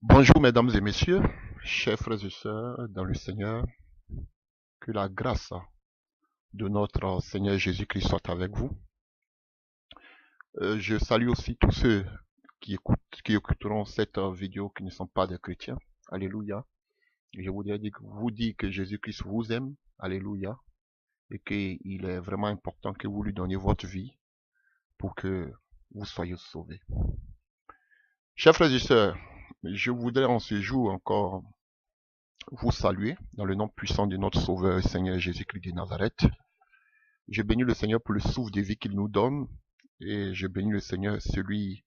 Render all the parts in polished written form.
Bonjour mesdames et messieurs, chers frères et sœurs dans le Seigneur, que la grâce de notre Seigneur Jésus-Christ soit avec vous. Je salue aussi tous ceux qui écouteront cette vidéo qui ne sont pas des chrétiens. Alléluia. Je voudrais vous dire que Jésus-Christ vous aime. Alléluia. Et qu'il est vraiment important que vous lui donniez votre vie pour que vous soyez sauvés. Chers frères et sœurs, je voudrais en ce jour encore vous saluer dans le nom puissant de notre Sauveur et Seigneur Jésus-Christ de Nazareth. Je bénis le Seigneur pour le souffle de vie qu'il nous donne et je bénis le Seigneur, celui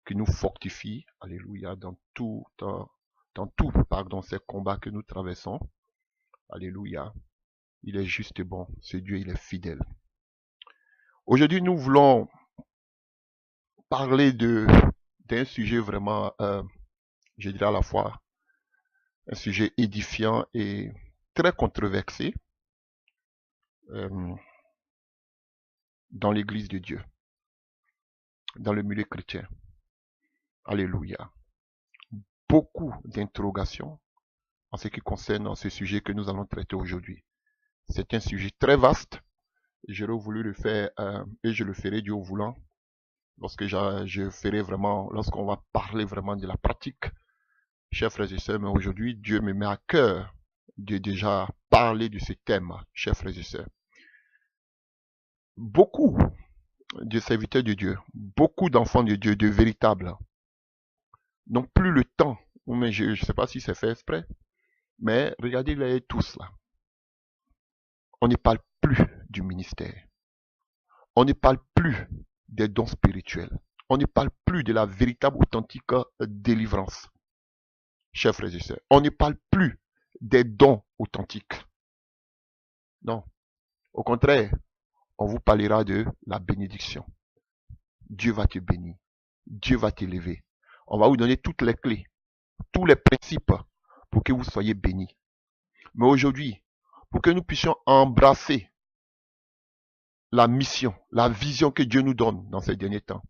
qui nous fortifie, alléluia, dans tout, ces combats que nous traversons. Alléluia. Il est juste et bon, ce Dieu, il est fidèle. Aujourd'hui, nous voulons parler d'un sujet vraiment, je dirais à la fois, un sujet édifiant et très controversé dans l'église de Dieu, dans le milieu chrétien. Alléluia. Beaucoup d'interrogations en ce qui concerne ce sujet que nous allons traiter aujourd'hui. C'est un sujet très vaste. J'aurais voulu le faire et je le ferai Dieu voulant lorsque lorsqu'on va parler vraiment de la pratique. Chers frères et sœurs, mais aujourd'hui, Dieu me met à cœur de déjà parler de ce thème, chers frères et sœurs. Beaucoup de serviteurs de Dieu, beaucoup d'enfants de Dieu, de véritables, n'ont plus le temps, mais je ne sais pas si c'est fait exprès, mais regardez-les tous là. On ne parle plus du ministère. On ne parle plus des dons spirituels. On ne parle plus de la véritable, authentique délivrance. Chers frères et sœurs, on ne parle plus des dons authentiques. Non. Au contraire, on vous parlera de la bénédiction. Dieu va te bénir. Dieu va t'élever. On va vous donner toutes les clés, tous les principes pour que vous soyez bénis. Mais aujourd'hui, pour que nous puissions embrasser la mission, la vision que Dieu nous donne dans ces derniers temps,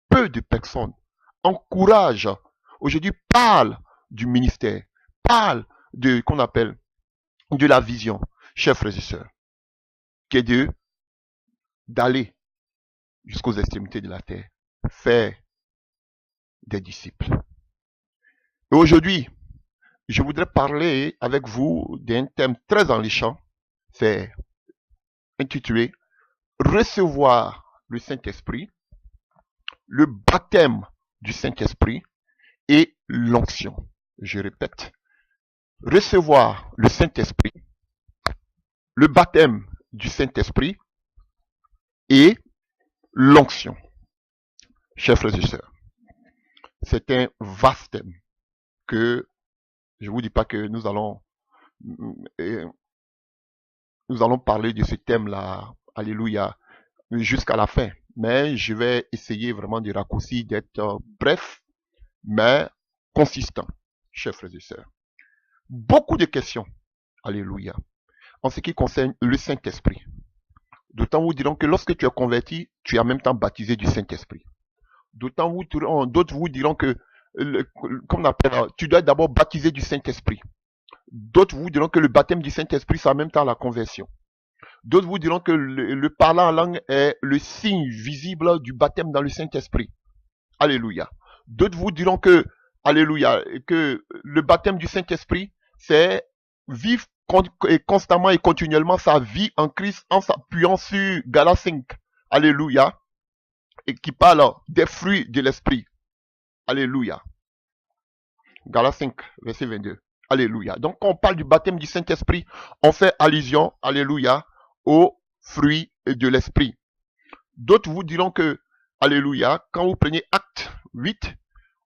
peu de personnes encouragent, aujourd'hui parlent du ministère, parlent de qu'on appelle de la vision, chers frères et sœurs, qui est d'aller jusqu'aux extrémités de la terre, faire des disciples. Et aujourd'hui, je voudrais parler avec vous d'un thème très enrichant, c'est intitulé recevoir le Saint-Esprit, le baptême du Saint-Esprit et l'onction. Je répète, recevoir le Saint-Esprit, le baptême du Saint-Esprit et l'onction. Chers frères et sœurs, c'est un vaste thème que je ne vous dis pas que nous allons parler de ce thème-là, alléluia, jusqu'à la fin. Mais je vais essayer vraiment de raccourcir, d'être bref, mais consistant, chers frères et sœurs. Beaucoup de questions, alléluia, en ce qui concerne le Saint-Esprit. D'autant vous diront que lorsque tu es converti, tu es en même temps baptisé du Saint-Esprit. D'autres vous diront que, comme on appelle, tu dois être d'abord baptisé du Saint-Esprit. D'autres vous diront que le baptême du Saint-Esprit, c'est en même temps la conversion. D'autres vous diront que le parler en langue est le signe visible du baptême dans le Saint-Esprit. Alléluia. D'autres vous diront que, alléluia, que le baptême du Saint-Esprit, c'est vivre constamment et continuellement sa vie en Christ en s'appuyant sur Galates 5. Alléluia. Et qui parle des fruits de l'Esprit. Alléluia. Galates 5, verset 22. Alléluia. Donc, quand on parle du baptême du Saint-Esprit, on fait allusion, alléluia, aux fruits de l'Esprit. D'autres vous diront que, alléluia, quand vous prenez Acte 8,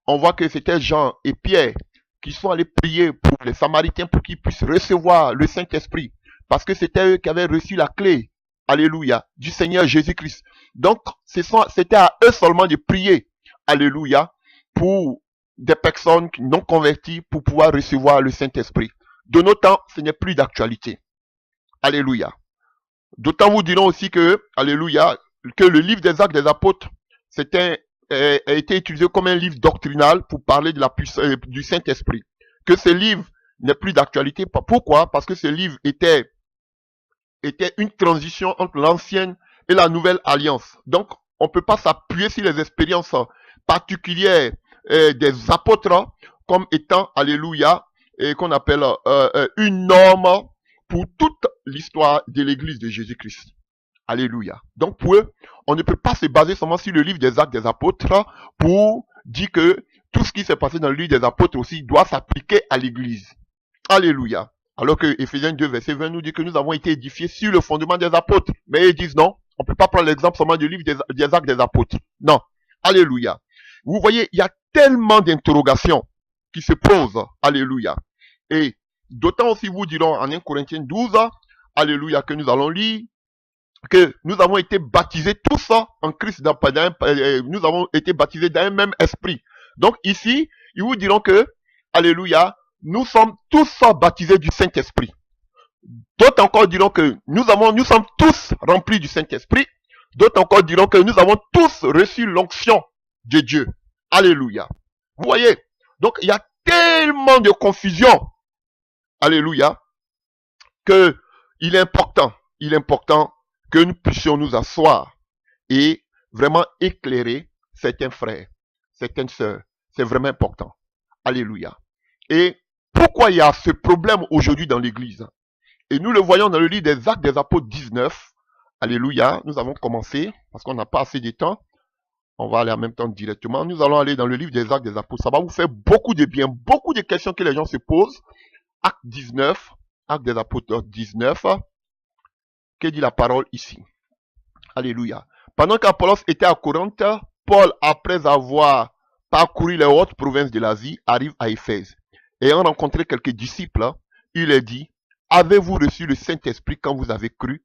on voit que c'était Jean et Pierre qui sont allés prier pour les Samaritains pour qu'ils puissent recevoir le Saint-Esprit. Parce que c'était eux qui avaient reçu la clé, alléluia, du Seigneur Jésus-Christ. Donc, c'était à eux seulement de prier, alléluia, pour des personnes non converties pour pouvoir recevoir le Saint-Esprit. De nos temps, ce n'est plus d'actualité. Alléluia. D'autant vous diront aussi que, alléluia, que le livre des Actes des Apôtres, c'est a été utilisé comme un livre doctrinal pour parler de la puissance du Saint-Esprit. Que ce livre n'est plus d'actualité. Pourquoi? Parce que ce livre était une transition entre l'ancienne et la nouvelle alliance. Donc, on ne peut pas s'appuyer sur les expériences particulières des apôtres comme étant, alléluia, qu'on appelle une norme pour toute l'histoire de l'Église de Jésus-Christ. Alléluia. Donc pour eux, on ne peut pas se baser seulement sur le livre des Actes des Apôtres pour dire que tout ce qui s'est passé dans le livre des Apôtres aussi doit s'appliquer à l'Église. Alléluia. Alors que Éphésiens 2, verset 20 nous dit que nous avons été édifiés sur le fondement des apôtres. Mais ils disent non, on ne peut pas prendre l'exemple seulement du livre des Actes des Apôtres. Non. Alléluia. Vous voyez, il y a tellement d'interrogations qui se posent. Alléluia. Et d'autant aussi vous dirons en 1 Corinthiens 12, alléluia, que nous allons lire, que nous avons été baptisés tous en Christ, nous avons été baptisés dans un même esprit. Donc ici, ils vous diront que, alléluia, nous sommes tous baptisés du Saint-Esprit. D'autres encore diront que nous sommes tous remplis du Saint-Esprit. D'autres encore diront que nous avons tous reçu l'onction de Dieu. Alléluia. Vous voyez? Donc il y a tellement de confusion. Alléluia. Que il est important que nous puissions nous asseoir et vraiment éclairer certains frères, certaines sœurs. C'est vraiment important. Alléluia. Et pourquoi il y a ce problème aujourd'hui dans l'église? Et nous le voyons dans le livre des Actes des Apôtres 19. Alléluia. Nous avons commencé, parce qu'on n'a pas assez de temps. On va aller en même temps directement. Nous allons aller dans le livre des Actes des Apôtres. Ça va vous faire beaucoup de bien, beaucoup de questions que les gens se posent. Acte 19, Actes des Apôtres 19. Que dit la parole ici? Alléluia. Pendant qu'Apollos était à Corinthe, Paul, après avoir parcouru les hautes provinces de l'Asie, arrive à Éphèse. Ayant rencontré quelques disciples, il leur dit, avez-vous reçu le Saint-Esprit quand vous avez cru?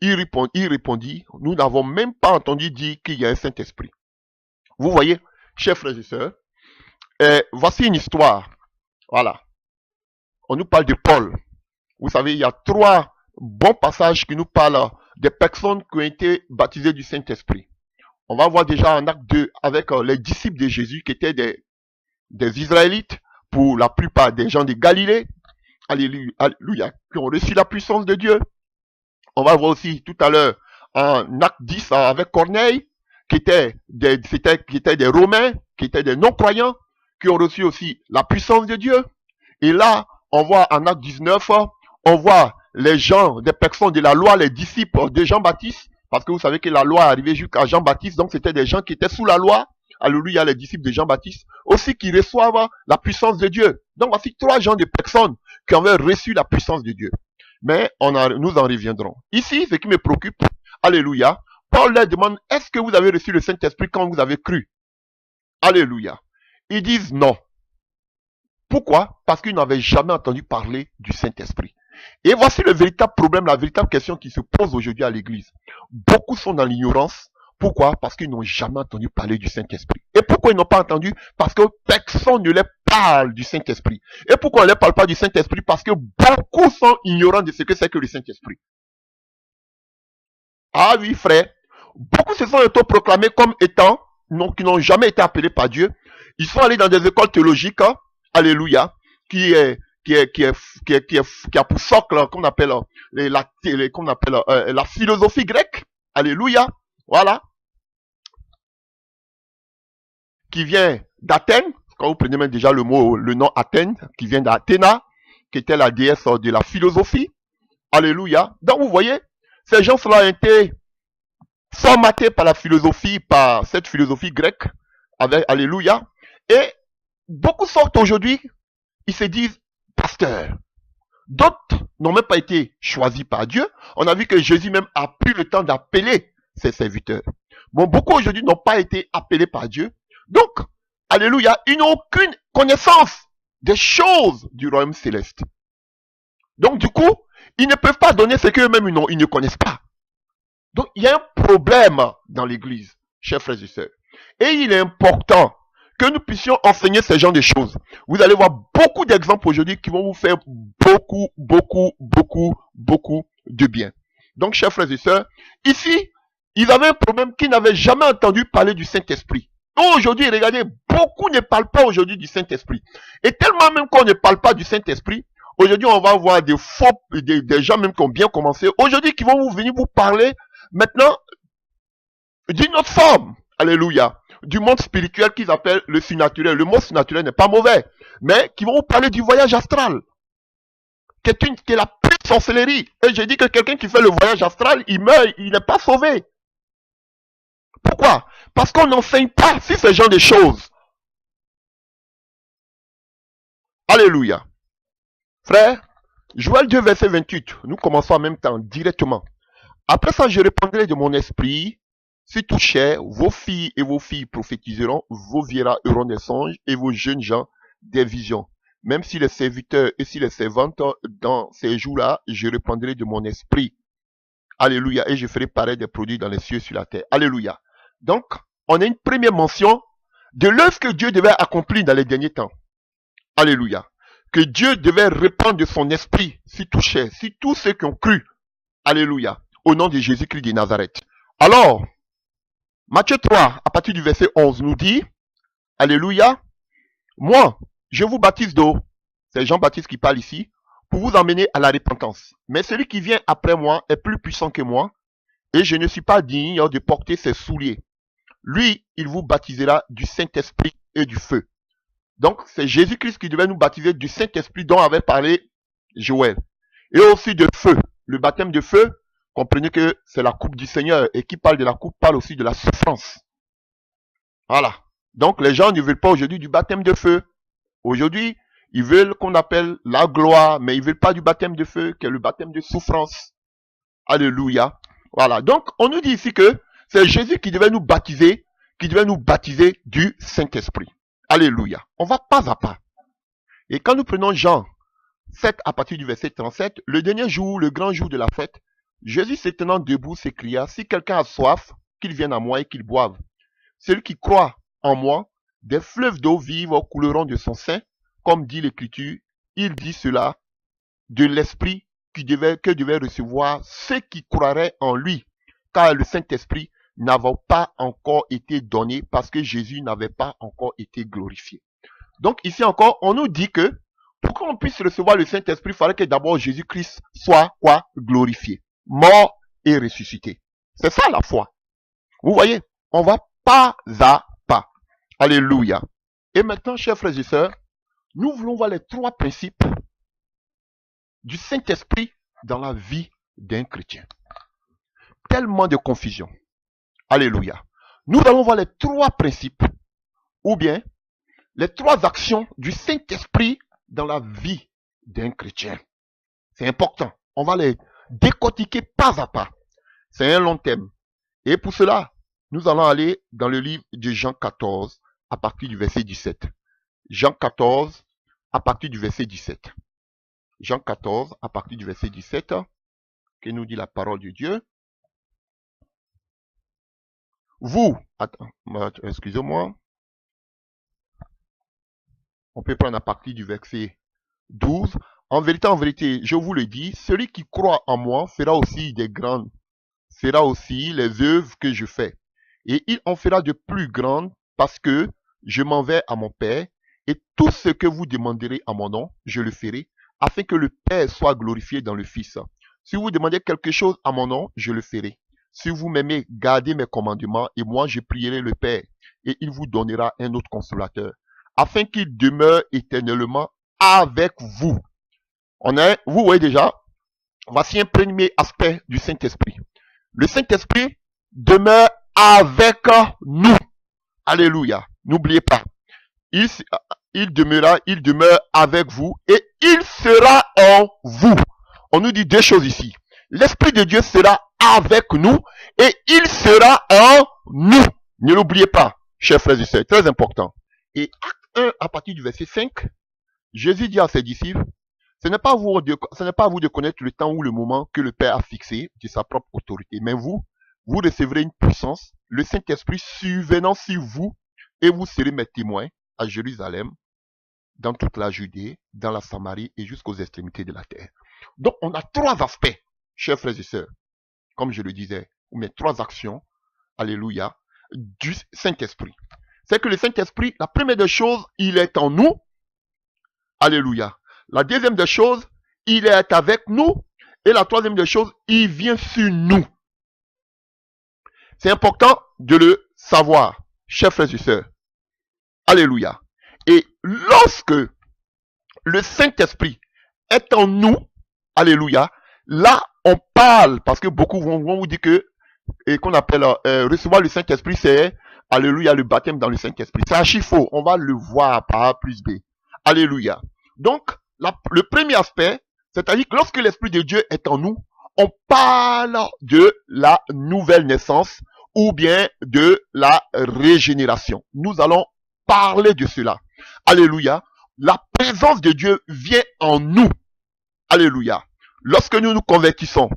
Il répondit, nous n'avons même pas entendu dire qu'il y a un Saint-Esprit. Vous voyez, chers frères et sœurs, voici une histoire. Voilà. On nous parle de Paul. Vous savez, il y a 3 bons passages qui nous parlent des personnes qui ont été baptisées du Saint-Esprit. On va voir déjà en acte 2 avec les disciples de Jésus qui étaient des Israélites, pour la plupart des gens de Galilée, alléluia, qui ont reçu la puissance de Dieu. On va voir aussi tout à l'heure en acte 10 avec Corneille, qui étaient des Romains, qui étaient des non-croyants, qui ont reçu aussi la puissance de Dieu. Et là, on voit en acte 19, on voit les gens, des personnes de la loi, les disciples de Jean-Baptiste, parce que vous savez que la loi est arrivée jusqu'à Jean-Baptiste, donc c'était des gens qui étaient sous la loi. Alléluia, les disciples de Jean-Baptiste, aussi qui reçoivent la puissance de Dieu. Donc voici 3 genres de personnes qui avaient reçu la puissance de Dieu. Mais nous en reviendrons. Ici, ce qui me préoccupe, alléluia, Paul leur demande, est-ce que vous avez reçu le Saint-Esprit quand vous avez cru? Alléluia. Ils disent non. Pourquoi? Parce qu'ils n'avaient jamais entendu parler du Saint-Esprit. Et voici le véritable problème, la véritable question qui se pose aujourd'hui à l'église. Beaucoup sont dans l'ignorance. Pourquoi? Parce qu'ils n'ont jamais entendu parler du Saint-Esprit. Et pourquoi ils n'ont pas entendu? Parce que personne ne leur parle du Saint-Esprit. Et pourquoi on ne leur parle pas du Saint-Esprit? Parce que beaucoup sont ignorants de ce que c'est que le Saint-Esprit. Ah oui, frère. Beaucoup se sont autoproclamés comme étant, qui n'ont jamais été appelés par Dieu. Ils sont allés dans des écoles théologiques, alléluia, qui a pour socle, qu'on appelle la philosophie grecque. Alléluia. Voilà. Qui vient d'Athènes, quand vous prenez même déjà le nom Athènes, qui vient d'Athéna, qui était la déesse de la philosophie. Alléluia. Donc vous voyez, ces gens-là ont été formatés par par cette philosophie grecque, alléluia. Et beaucoup sortent aujourd'hui, ils se disent pasteurs. D'autres n'ont même pas été choisis par Dieu. On a vu que Jésus même a pris le temps d'appeler ses serviteurs. Bon, beaucoup aujourd'hui n'ont pas été appelés par Dieu. Donc, alléluia, ils n'ont aucune connaissance des choses du royaume céleste. Donc, du coup, ils ne peuvent pas donner ce qu'eux-mêmes ils ne connaissent pas. Donc, il y a un problème dans l'église, chers frères et sœurs. Et il est important que nous puissions enseigner ce genre de choses. Vous allez voir beaucoup d'exemples aujourd'hui qui vont vous faire beaucoup de bien. Donc, chers frères et sœurs, ici, ils avaient un problème qu'ils n'avaient jamais entendu parler du Saint-Esprit. Aujourd'hui, regardez, beaucoup ne parlent pas aujourd'hui du Saint-Esprit. Et tellement même qu'on ne parle pas du Saint-Esprit, aujourd'hui, on va voir des gens même qui ont bien commencé, aujourd'hui, qui vont venir vous parler maintenant d'une autre forme. Alléluia. Du monde spirituel qu'ils appellent le surnaturel. Le mot surnaturel n'est pas mauvais, mais qui vont vous parler du voyage astral. Qui est la pure sorcellerie. Et j'ai dit que quelqu'un qui fait le voyage astral, il meurt, il n'est pas sauvé. Pourquoi? Parce qu'on n'enseigne pas sur ce genre de choses. Alléluia. Frère, Joël 2, verset 28, nous commençons en même temps, directement. Après ça, je répondrai de mon esprit, si tout cher, vos filles et vos filles prophétiseront, vos vieillards auront des songes et vos jeunes gens des visions. Même si les serviteurs et si les servantes, dans ces jours-là, je répondrai de mon esprit. Alléluia. Et je ferai paraître des produits dans les cieux et sur la terre. Alléluia. Donc, on a une première mention de l'œuvre que Dieu devait accomplir dans les derniers temps. Alléluia. Que Dieu devait répandre de son esprit sur tout cher, sur tous ceux qui ont cru. Alléluia. Au nom de Jésus-Christ de Nazareth. Alors, Matthieu 3, à partir du verset 11, nous dit, Alléluia, moi, je vous baptise d'eau. C'est Jean-Baptiste qui parle ici, pour vous emmener à la repentance. Mais celui qui vient après moi est plus puissant que moi, et je ne suis pas digne de porter ses souliers. Lui, il vous baptisera du Saint-Esprit et du feu. Donc, c'est Jésus-Christ qui devait nous baptiser du Saint-Esprit dont avait parlé Joël. Et aussi de feu. Le baptême de feu, comprenez que c'est la coupe du Seigneur. Et qui parle de la coupe parle aussi de la souffrance. Voilà. Donc, les gens ne veulent pas aujourd'hui du baptême de feu. Aujourd'hui, ils veulent qu'on appelle la gloire, mais ils veulent pas du baptême de feu, qui est le baptême de souffrance. Alléluia. Voilà. Donc, on nous dit ici que c'est Jésus qui devait nous baptiser du Saint-Esprit. Alléluia. On va pas à pas. Et quand nous prenons Jean 7 à partir du verset 37, le dernier jour, le grand jour de la fête, Jésus s'étendant debout s'écria, si quelqu'un a soif, qu'il vienne à moi et qu'il boive. Celui qui croit en moi, des fleuves d'eau vive couleront de son sein, comme dit l'Écriture. Il dit cela de l'Esprit que devaient recevoir ceux qui croiraient en lui, car le Saint-Esprit n'avait pas encore été donné parce que Jésus n'avait pas encore été glorifié. Donc ici encore, on nous dit que pour qu'on puisse recevoir le Saint-Esprit, il fallait que d'abord Jésus-Christ soit quoi? Glorifié, mort et ressuscité. C'est ça la foi. Vous voyez, on va pas à pas. Alléluia. Et maintenant, chers frères et sœurs, nous voulons voir les trois principes du Saint-Esprit dans la vie d'un chrétien. Tellement de confusion. Alléluia. Nous allons voir les trois principes, ou bien les trois actions du Saint-Esprit dans la vie d'un chrétien. C'est important. On va les décortiquer pas à pas. C'est un long thème. Et pour cela, nous allons aller dans le livre de Jean 14, à partir du verset 17. Jean 14, à partir du verset 17. Jean 14, à partir du verset 17, que nous dit la parole de Dieu. Vous, excusez-moi, on peut prendre à partir du verset 12. En vérité, je vous le dis, celui qui croit en moi fera aussi les œuvres que je fais. Et il en fera de plus grandes parce que je m'en vais à mon Père. Et tout ce que vous demanderez à mon nom, je le ferai, afin que le Père soit glorifié dans le Fils. Si vous demandez quelque chose à mon nom, je le ferai. Si vous m'aimez, gardez mes commandements, et moi je prierai le Père, et il vous donnera un autre consolateur, afin qu'il demeure éternellement avec vous. Vous voyez déjà, voici un premier aspect du Saint-Esprit. Le Saint-Esprit demeure avec nous. Alléluia. N'oubliez pas. Il demeure avec vous et il sera en vous. On nous dit deux choses ici. L'Esprit de Dieu sera avec nous et il sera en nous. Ne l'oubliez pas, chers frères et sœurs, très important. Et acte 1, à partir du verset 5, Jésus dit à ses disciples, ce n'est pas à vous de connaître le temps ou le moment que le Père a fixé de sa propre autorité, mais vous recevrez une puissance, le Saint-Esprit survenant sur vous, et vous serez mes témoins à Jérusalem, dans toute la Judée, dans la Samarie et jusqu'aux extrémités de la terre. Donc, on a trois aspects, chers frères et sœurs, comme je le disais, ou mes trois actions, alléluia, du Saint-Esprit. c'est que le Saint-Esprit, la première des choses, il est en nous. Alléluia. La deuxième des choses, il est avec nous. Et la troisième des choses, il vient sur nous. C'est important de le savoir, chers frères et sœurs. Alléluia. Et lorsque le Saint-Esprit est en nous, alléluia, là, on parle, parce que beaucoup vont vous dire que, et qu'on appelle recevoir le Saint-Esprit, c'est, alléluia, le baptême dans le Saint-Esprit. C'est archi faux. On va le voir par A plus B. Alléluia. Donc, le premier aspect, c'est-à-dire que lorsque l'Esprit de Dieu est en nous, on parle de la nouvelle naissance ou bien de la régénération. Nous allons parler de cela. Alléluia. La présence de Dieu vient en nous. Alléluia. Lorsque nous nous convertissons,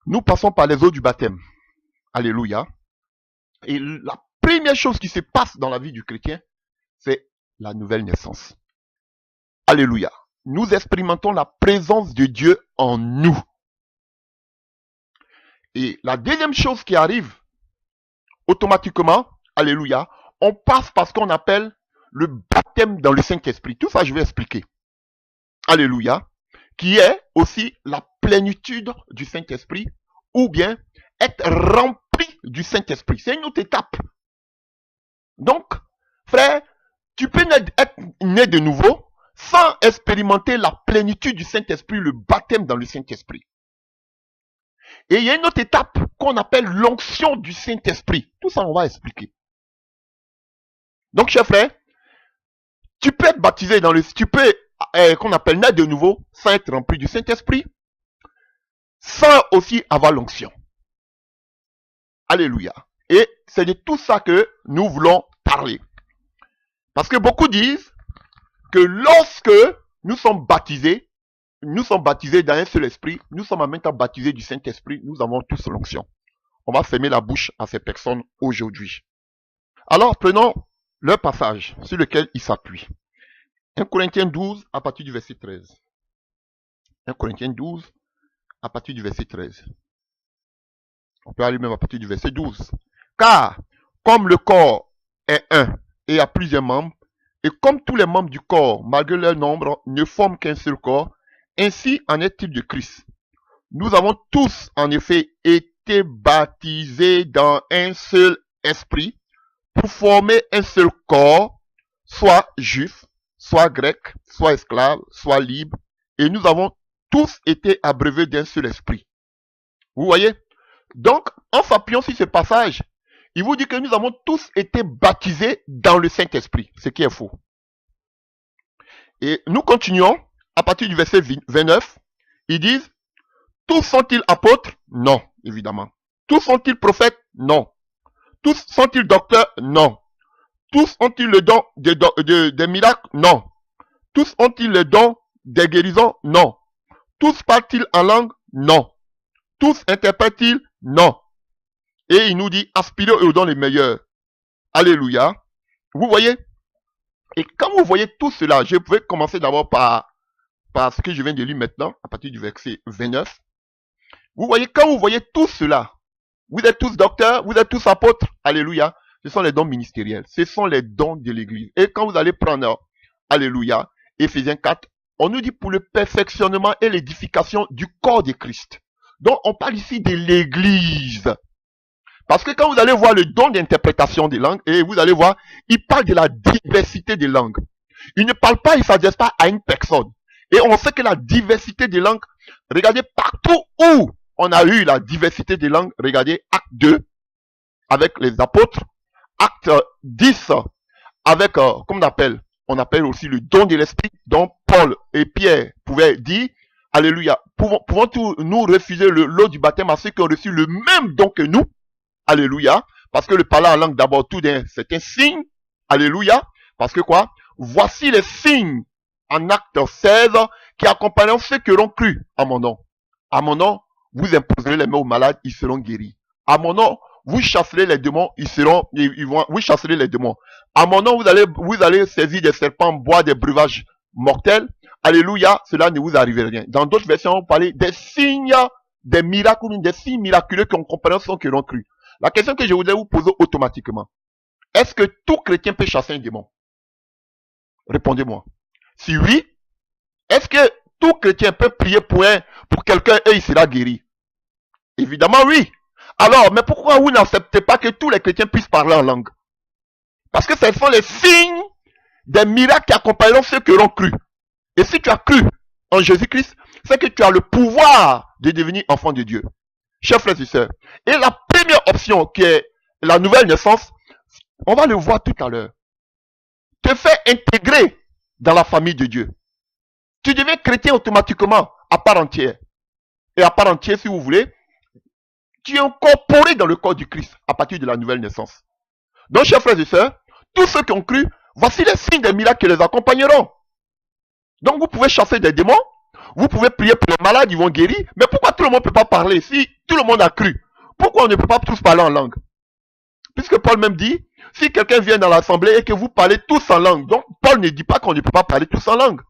nous passons par les eaux du baptême. Alléluia. Et la première chose qui se passe dans la vie du chrétien, c'est la nouvelle naissance. Alléluia. Nous expérimentons la présence de Dieu en nous. Et la deuxième chose qui arrive, automatiquement, alléluia, on passe par ce qu'on appelle le baptême dans le Saint-Esprit. Tout ça, je vais expliquer. Alléluia. Qui est aussi la plénitude du Saint-Esprit ou bien être rempli du Saint-Esprit. C'est une autre étape. Donc, frère, tu peux être né de nouveau sans expérimenter la plénitude du Saint-Esprit, le baptême dans le Saint-Esprit. Et il y a une autre étape qu'on appelle l'onction du Saint-Esprit. Tout ça, on va expliquer. Donc, cher frère, tu peux être baptisé dans le... Tu peux, qu'on appelle naître de nouveau, sans être rempli du Saint-Esprit, sans aussi avoir l'onction. Alléluia. Et c'est de tout ça que nous voulons parler. Parce que beaucoup disent que lorsque nous sommes baptisés dans un seul esprit, nous sommes en même temps baptisés du Saint-Esprit, nous avons tous l'onction. On va fermer la bouche à ces personnes aujourd'hui. Alors, prenons le passage sur lequel ils s'appuient. 1 Corinthiens 12 à partir du verset 13. 1 Corinthiens 12 à partir du verset 13. On peut aller même à partir du verset 12. Car, comme le corps est un et a plusieurs membres, et comme tous les membres du corps, malgré leur nombre, ne forment qu'un seul corps, ainsi en est-il de Christ. Nous avons tous, en effet, été baptisés dans un seul esprit, pour former un seul corps, soit juif, soit grec, soit esclave, soit libre, et nous avons tous été abreuvés d'un seul esprit. Vous voyez? Donc, en s'appuyant sur ce passage, il vous dit que nous avons tous été baptisés dans le Saint-Esprit, ce qui est faux. Et nous continuons, à partir du verset 29, ils disent, tous sont-ils apôtres? Non, évidemment. Tous sont-ils prophètes? Non. Tous sont-ils docteurs? Non. Tous ont-ils le don des miracles? Non. Tous ont-ils le don des guérisons? Non. Tous parlent-ils en langue? Non. Tous interprètent-ils? Non. Et il nous dit, aspirez aux dons les meilleurs. Alléluia. Vous voyez? Et quand vous voyez tout cela, je vais commencer d'abord par ce que je viens de lire maintenant, à partir du verset 29. Vous voyez, quand vous voyez tout cela, vous êtes tous docteurs, vous êtes tous apôtres. Alléluia. Ce sont les dons ministériels. Ce sont les dons de l'église. Et quand vous allez prendre, alléluia, Éphésiens 4, on nous dit pour le perfectionnement et l'édification du corps de Christ. Donc, on parle ici de l'église. Parce que quand vous allez voir le don d'interprétation des langues, et vous allez voir, il parle de la diversité des langues. Il ne parle pas, il ne s'adresse pas à une personne. Et on sait que la diversité des langues, regardez partout où on a eu la diversité des langues, regardez Acte 2, avec les apôtres, Acte 10, avec, comment on appelle aussi le don de l'esprit, dont Paul et Pierre pouvaient dire, alléluia, pouvons-nous nous refuser l'eau du baptême à ceux qui ont reçu le même don que nous? Alléluia. Parce que le parler en langue, d'abord, tout c'est un signe. Alléluia. Parce que quoi? Voici les signes en acte 16 qui accompagneront ceux qui auront cru à mon nom. À mon nom, vous imposerez les mains aux malades, ils seront guéris. À mon nom, vous chasserez les démons, vous chasserez les démons. À mon nom, vous allez saisir des serpents, boire des breuvages mortels. Alléluia. Cela ne vous arrivera rien. Dans d'autres versions, on parlait des signes, des miracles, des signes miraculeux qui accompagneront ceux qui auront cru. La question que je voudrais vous poser automatiquement, Est-ce que tout chrétien peut chasser un démon? Répondez-moi. Si oui, est-ce que tout chrétien peut prier pour quelqu'un et il sera guéri? Évidemment oui. Alors, mais pourquoi vous n'acceptez pas que tous les chrétiens puissent parler en langue? Parce que ce sont les signes des miracles qui accompagneront ceux qui auront cru. Et si tu as cru en Jésus-Christ, c'est que tu as le pouvoir de devenir enfant de Dieu. Chers frères et sœurs. Et la première option qui est la nouvelle naissance, on va le voir tout à l'heure, te fait intégrer dans la famille de Dieu. Tu deviens chrétien automatiquement, à part entière. Et à part entière, si vous voulez, tu es incorporé dans le corps du Christ à partir de la nouvelle naissance. Donc, chers frères et sœurs, tous ceux qui ont cru, voici les signes des miracles qui les accompagneront. Donc, vous pouvez chasser des démons, vous pouvez prier pour les malades, ils vont guérir. Mais pourquoi tout le monde ne peut pas parler si tout le monde a cru? Pourquoi on ne peut pas tous parler en langue? Puisque Paul même dit, si quelqu'un vient dans l'assemblée et que vous parlez tous en langue, donc Paul ne dit pas qu'on ne peut pas parler tous en langue.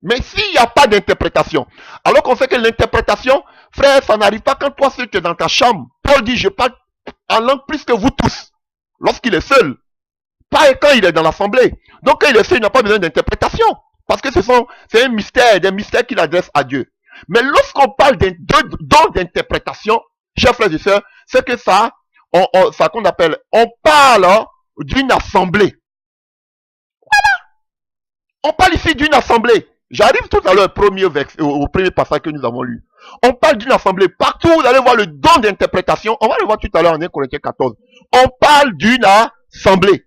Mais s'il n'y a pas d'interprétation, alors qu'on sait que l'interprétation, frère, ça n'arrive pas quand toi seul tu es dans ta chambre. Paul dit, je parle en langue plus que vous tous, lorsqu'il est seul. Pas quand il est dans l'assemblée. Donc quand il est seul, il n'a pas besoin d'interprétation. Parce que c'est un mystère, des mystères qu'il adresse à Dieu. Mais lorsqu'on parle d'un don d'interprétation, chers frères et sœurs, c'est que ça qu'on appelle, on parle d'une assemblée. Voilà. On parle ici d'une assemblée. J'arrive tout à l'heure au premier passage que nous avons lu. On parle d'une assemblée. Partout, vous allez voir le don d'interprétation. On va le voir tout à l'heure en 1 Corinthiens 14. On parle d'une assemblée.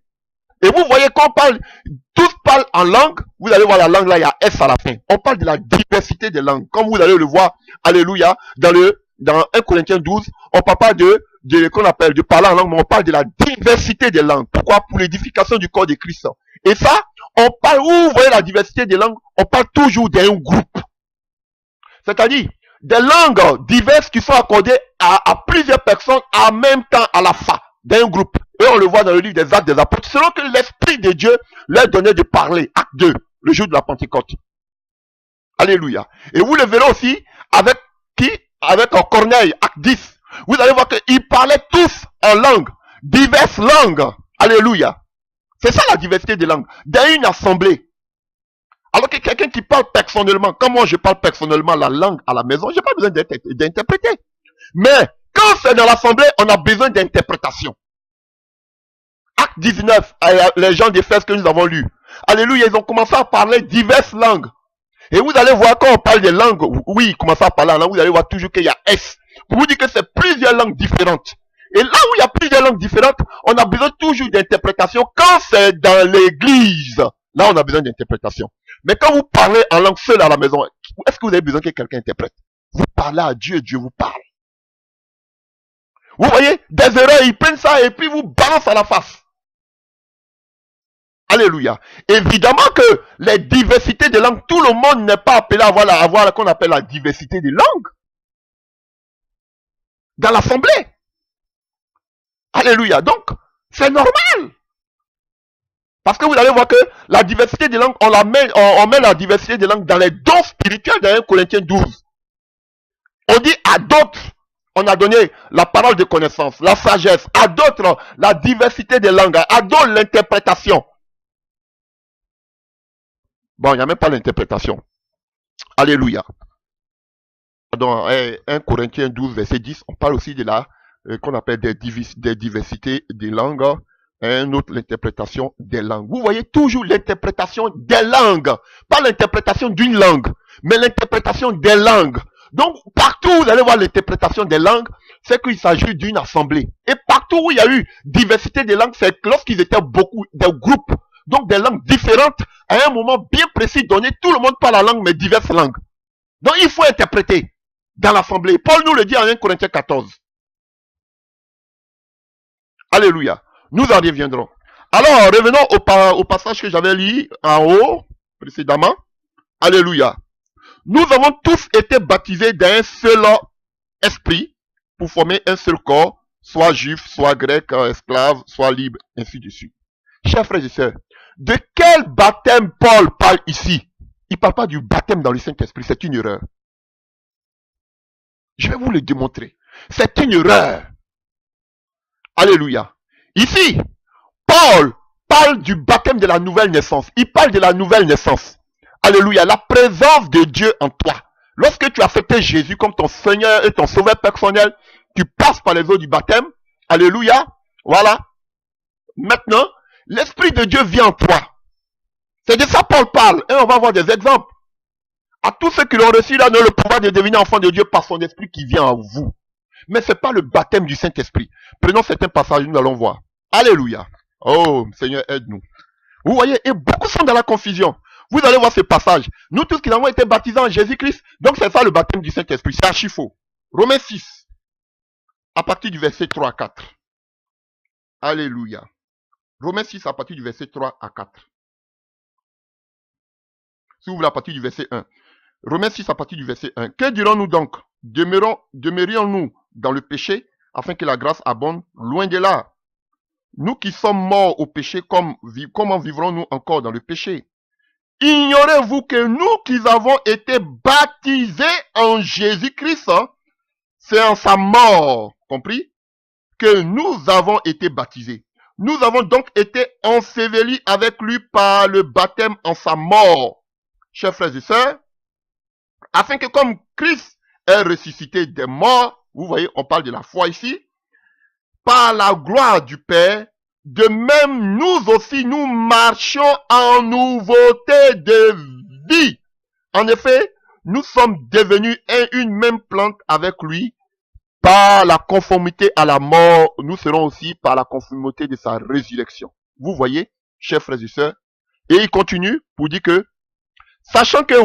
Et vous voyez qu'on parle, tous parlent en langue. Vous allez voir la langue là, il y a S à la fin. On parle de la diversité des langues. Comme vous allez le voir, alléluia, dans 1 Corinthiens 12, on parle pas qu'on appelle de parler en langue, mais on parle de la diversité des langues. Pourquoi? Pour l'édification du corps de Christ. Et ça, on parle, vous voyez la diversité des langues, on parle toujours d'un groupe. C'est-à-dire, des langues diverses qui sont accordées à plusieurs personnes en même temps à la fin d'un groupe. Et on le voit dans le livre des Actes des Apôtres, selon que l'Esprit de Dieu leur donnait de parler. Acte 2, le jour de la Pentecôte. Alléluia. Et vous le verrez aussi avec qui? Avec Corneille, Acte 10. Vous allez voir qu'ils parlaient tous en langue, diverses langues. Alléluia. C'est ça la diversité des langues. Dans une assemblée. Alors que quelqu'un qui parle personnellement, comme moi je parle personnellement la langue à la maison, j'ai pas besoin d'interpréter. Mais quand c'est dans l'assemblée, on a besoin d'interprétation. Acte 19, les gens d'Éphèse que nous avons lus. Alléluia, ils ont commencé à parler diverses langues. Et vous allez voir quand on parle des langues, oui, ils commencent à parler en langue, vous allez voir toujours qu'il y a S. Pour vous dire que c'est plusieurs langues différentes. Et là où il y a plusieurs langues différentes, on a besoin toujours d'interprétation. Quand c'est dans l'église, là on a besoin d'interprétation. Mais quand vous parlez en langue seule à la maison, est-ce que vous avez besoin que quelqu'un interprète? Vous parlez à Dieu, Dieu vous parle. Vous voyez, des erreurs, ils prennent ça et puis vous balancent à la face. Alléluia. Évidemment que les diversités de langues, tout le monde n'est pas appelé à avoir ce qu'on appelle la diversité des langues. Dans l'assemblée. Alléluia. Donc, c'est normal. Parce que vous allez voir que la diversité des langues, on met la diversité des langues dans les dons spirituels dans 1 Corinthiens 12. On dit à d'autres, on a donné la parole de connaissance, la sagesse, à d'autres, la diversité des langues, à d'autres, l'interprétation. Bon, il n'y a même pas l'interprétation. Alléluia. Dans 1 Corinthiens 12, verset 10, on parle aussi de la, qu'on appelle des diversités des langues, un autre, l'interprétation des langues. Vous voyez toujours l'interprétation des langues, pas l'interprétation d'une langue, mais l'interprétation des langues. Donc, partout où vous allez voir l'interprétation des langues, c'est qu'il s'agit d'une assemblée. Et partout où il y a eu diversité des langues, c'est lorsqu'ils étaient beaucoup, des groupes, donc des langues différentes, à un moment bien précis donné, tout le monde parle la langue, mais diverses langues. Donc, il faut interpréter dans l'assemblée. Paul nous le dit en 1 Corinthiens 14. Alléluia. Nous en reviendrons. Alors, revenons au passage que j'avais lu en haut, précédemment. Alléluia. Nous avons tous été baptisés d'un seul esprit pour former un seul corps, soit juif, soit grec, esclave, soit libre, ainsi de suite. Chers frères et sœurs, de quel baptême Paul parle ici? Il ne parle pas du baptême dans le Saint-Esprit, c'est une erreur. Je vais vous le démontrer. C'est une erreur. Alléluia. Ici, Paul parle du baptême de la nouvelle naissance. Il parle de la nouvelle naissance. Alléluia. La présence de Dieu en toi. Lorsque tu as accepté Jésus comme ton Seigneur et ton Sauveur personnel, tu passes par les eaux du baptême. Alléluia. Voilà. Maintenant, l'Esprit de Dieu vient en toi. C'est de ça Paul parle. Et on va voir des exemples. À tous ceux qui l'ont reçu, là, le pouvoir de devenir enfant de Dieu par son esprit qui vient en vous. Mais ce n'est pas le baptême du Saint-Esprit. Prenons certains passages, nous allons voir. Alléluia. Oh, Seigneur, aide-nous. Vous voyez, et beaucoup sont dans la confusion. Vous allez voir ce passage. Nous tous qui avons été baptisés en Jésus-Christ, donc c'est ça le baptême du Saint-Esprit. C'est archi faux. Romains 6, à partir du verset 3 à 4. Alléluia. Romains 6, à partir du verset 3 à 4. Si vous voulez, à partir du verset 1. Romains 6 à partir du verset 1. Que dirons-nous donc? Demeurions-nous dans le péché afin que la grâce abonde? Loin de là. Nous qui sommes morts au péché, comment vivrons-nous encore dans le péché? Ignorez-vous que nous qui avons été baptisés en Jésus-Christ, c'est en sa mort, compris, que nous avons été baptisés. Nous avons donc été ensevelis avec lui par le baptême en sa mort. Chers frères et sœurs, afin que comme Christ est ressuscité des morts, vous voyez, on parle de la foi ici, par la gloire du Père, de même nous aussi nous marchons en nouveauté de vie. En effet, nous sommes devenus une même plante avec lui. Par la conformité à la mort, nous serons aussi par la conformité de sa résurrection. Vous voyez, chers frères et sœurs, et il continue pour dire que sachant que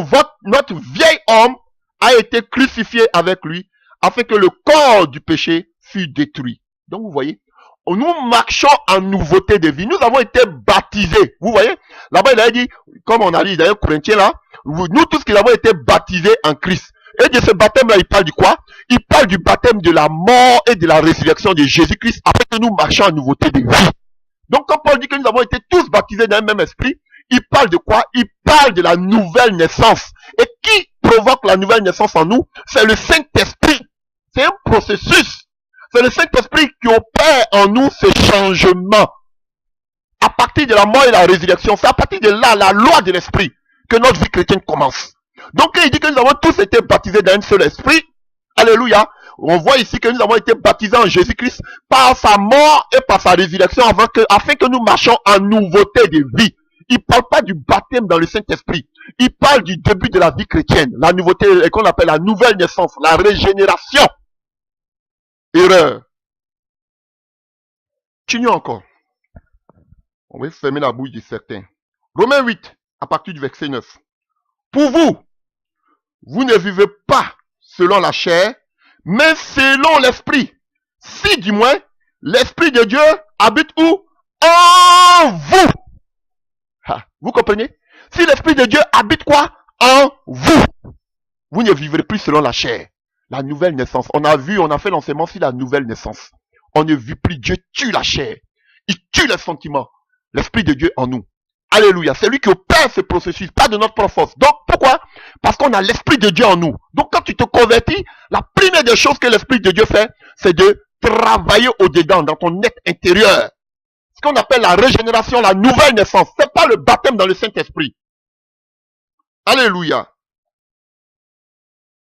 notre vieil homme a été crucifié avec lui, afin que le corps du péché fût détruit. Donc vous voyez, nous marchons en nouveauté de vie. Nous avons été baptisés. Vous voyez, là-bas il a dit, comme on a dit d'ailleurs Corinthiens là, nous tous qui avons été baptisés en Christ. Et de ce baptême-là, il parle du quoi? Il parle du baptême de la mort et de la résurrection de Jésus-Christ, afin que nous marchions en nouveauté de vie. Donc quand Paul dit que nous avons été tous baptisés dans le même esprit, il parle de quoi? Il parle de la nouvelle naissance. Et qui provoque la nouvelle naissance en nous? C'est le Saint-Esprit. C'est un processus. C'est le Saint-Esprit qui opère en nous ce changement. À partir de la mort et la résurrection, c'est à partir de là, la loi de l'Esprit, que notre vie chrétienne commence. Donc il dit que nous avons tous été baptisés dans un seul esprit. Alléluia. On voit ici que nous avons été baptisés en Jésus-Christ par sa mort et par sa résurrection afin que nous marchions en nouveauté de vie. Il ne parle pas du baptême dans le Saint-Esprit. Il parle du début de la vie chrétienne. La nouveauté qu'on appelle la nouvelle naissance, la régénération. Erreur. Continuons encore. On va fermer la bouche de certains. Romains 8, à partir du verset 9. Pour vous, vous ne vivez pas selon la chair, mais selon l'esprit. Si du moins, l'esprit de Dieu habite où? En vous. Vous comprenez? Si l'esprit de Dieu habite quoi? En vous. Vous ne vivrez plus selon la chair. La nouvelle naissance. On a fait l'enseignement sur la nouvelle naissance. On ne vit plus. Dieu tue la chair. Il tue les sentiments. L'esprit de Dieu en nous. Alléluia. C'est lui qui opère ce processus, pas de notre propre force. Donc, pourquoi? Parce qu'on a l'Esprit de Dieu en nous. Donc, quand tu te convertis, la première des choses que l'Esprit de Dieu fait, c'est de travailler au-dedans, dans ton être intérieur. Ce qu'on appelle la régénération, la nouvelle naissance. C'est pas le baptême dans le Saint-Esprit. Alléluia.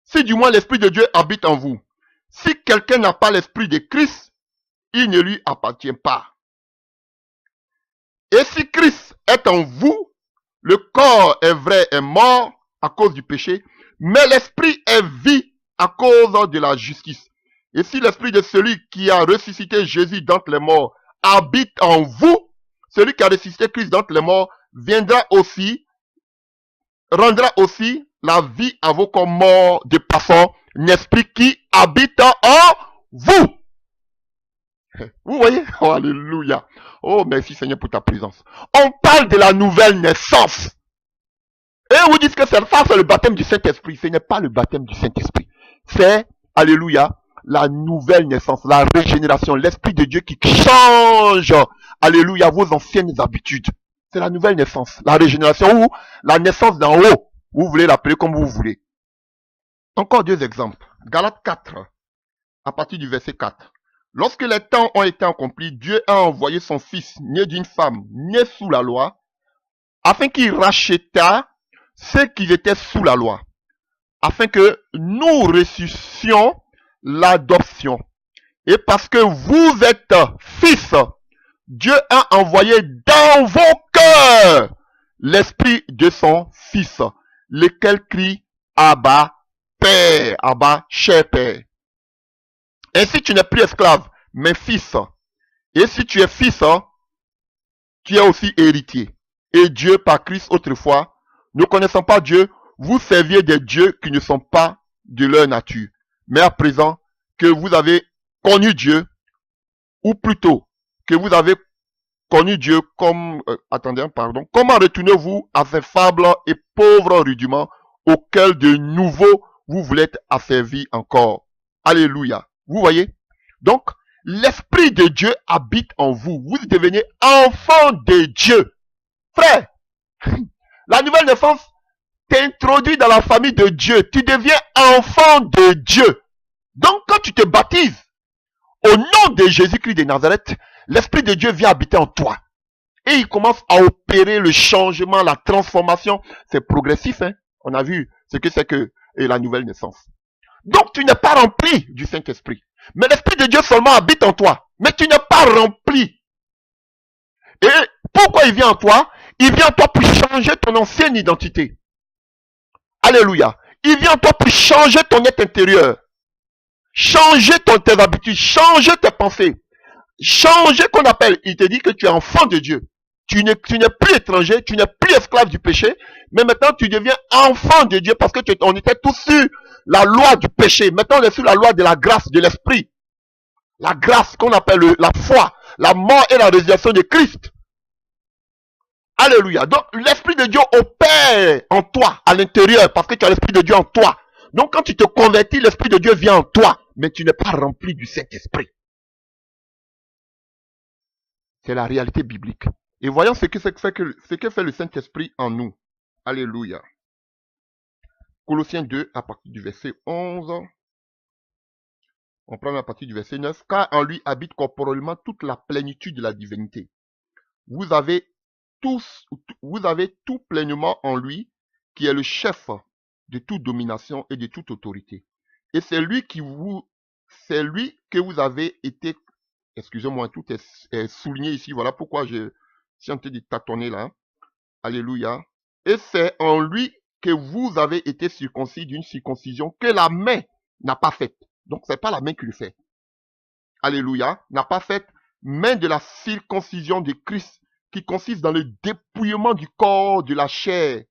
Si du moins l'Esprit de Dieu habite en vous, si quelqu'un n'a pas l'Esprit de Christ, il ne lui appartient pas. Et si Christ est en vous, le corps est vrai est mort à cause du péché, mais l'esprit est vie à cause de la justice. Et si l'esprit de celui qui a ressuscité Jésus d'entre les morts habite en vous, celui qui a ressuscité Christ d'entre les morts rendra aussi la vie à vos corps morts de par son esprit qui habite en vous. Vous voyez? Oh, alléluia. Oh, merci Seigneur pour ta présence. On parle de la nouvelle naissance. Et vous dites que ça, c'est le baptême du Saint-Esprit. Ce n'est pas le baptême du Saint-Esprit. C'est, alléluia, la nouvelle naissance, la régénération, l'Esprit de Dieu qui change, alléluia, vos anciennes habitudes. C'est la nouvelle naissance, la régénération ou la naissance d'en haut. Vous voulez l'appeler comme vous voulez. Encore deux exemples. Galates 4, à partir du verset 4. Lorsque les temps ont été accomplis, Dieu a envoyé son Fils, né d'une femme, né sous la loi, afin qu'il rachètât ceux qui étaient sous la loi, afin que nous reçussions l'adoption. Et parce que vous êtes fils, Dieu a envoyé dans vos cœurs l'esprit de son Fils, lequel crie Abba, Père, Abba, cher Père. Ainsi tu n'es plus esclave, mais fils. Et si tu es fils, tu es aussi héritier. Et Dieu, par Christ autrefois, ne connaissant pas Dieu, vous serviez des dieux qui ne sont pas de leur nature. Mais à présent que vous avez connu Dieu, ou plutôt que vous avez connu Dieu comme... comment retournez-vous à ces fables et pauvres rudiments auxquels de nouveau vous voulez être asservis encore? Alléluia. Vous voyez? Donc, l'Esprit de Dieu habite en vous. Vous devenez enfant de Dieu. Frère, la nouvelle naissance t'introduit dans la famille de Dieu. Tu deviens enfant de Dieu. Donc, quand tu te baptises, au nom de Jésus-Christ de Nazareth, l'Esprit de Dieu vient habiter en toi. Et il commence à opérer le changement, la transformation. C'est progressif, hein? On a vu ce que c'est que la nouvelle naissance. Donc, tu n'es pas rempli du Saint-Esprit. Mais l'Esprit de Dieu seulement habite en toi. Mais tu n'es pas rempli. Et pourquoi il vient en toi? Il vient en toi pour changer ton ancienne identité. Alléluia. Il vient en toi pour changer ton être intérieur. Changer tes habitudes. Changer tes pensées. Changer qu'on appelle. Il te dit que tu es enfant de Dieu. Tu n'es plus étranger, tu n'es plus esclave du péché, mais maintenant tu deviens enfant de Dieu parce que on était tous sur la loi du péché. Maintenant on est sur la loi de la grâce, de l'esprit. La grâce qu'on appelle la foi, la mort et la résurrection de Christ. Alléluia. Donc l'Esprit de Dieu opère en toi, à l'intérieur, parce que tu as l'Esprit de Dieu en toi. Donc quand tu te convertis, l'Esprit de Dieu vient en toi, mais tu n'es pas rempli du Saint-Esprit. C'est la réalité biblique. Et voyons ce que fait le Saint-Esprit en nous. Alléluia. Colossiens 2, à partir du verset 11. On prend à partir du verset 9. Car en lui habite corporellement toute la plénitude de la divinité. Vous avez tout pleinement en lui, qui est le chef de toute domination et de toute autorité. Et c'est lui que vous avez été, excusez-moi, tout est souligné ici. Voilà pourquoi je suis en train de tâtonner là. Alléluia. Et c'est en lui que vous avez été circoncis d'une circoncision que la main n'a pas faite. Donc, c'est pas la main qui le fait. Alléluia. N'a pas faite, mais de la circoncision de Christ, qui consiste dans le dépouillement du corps de la chair,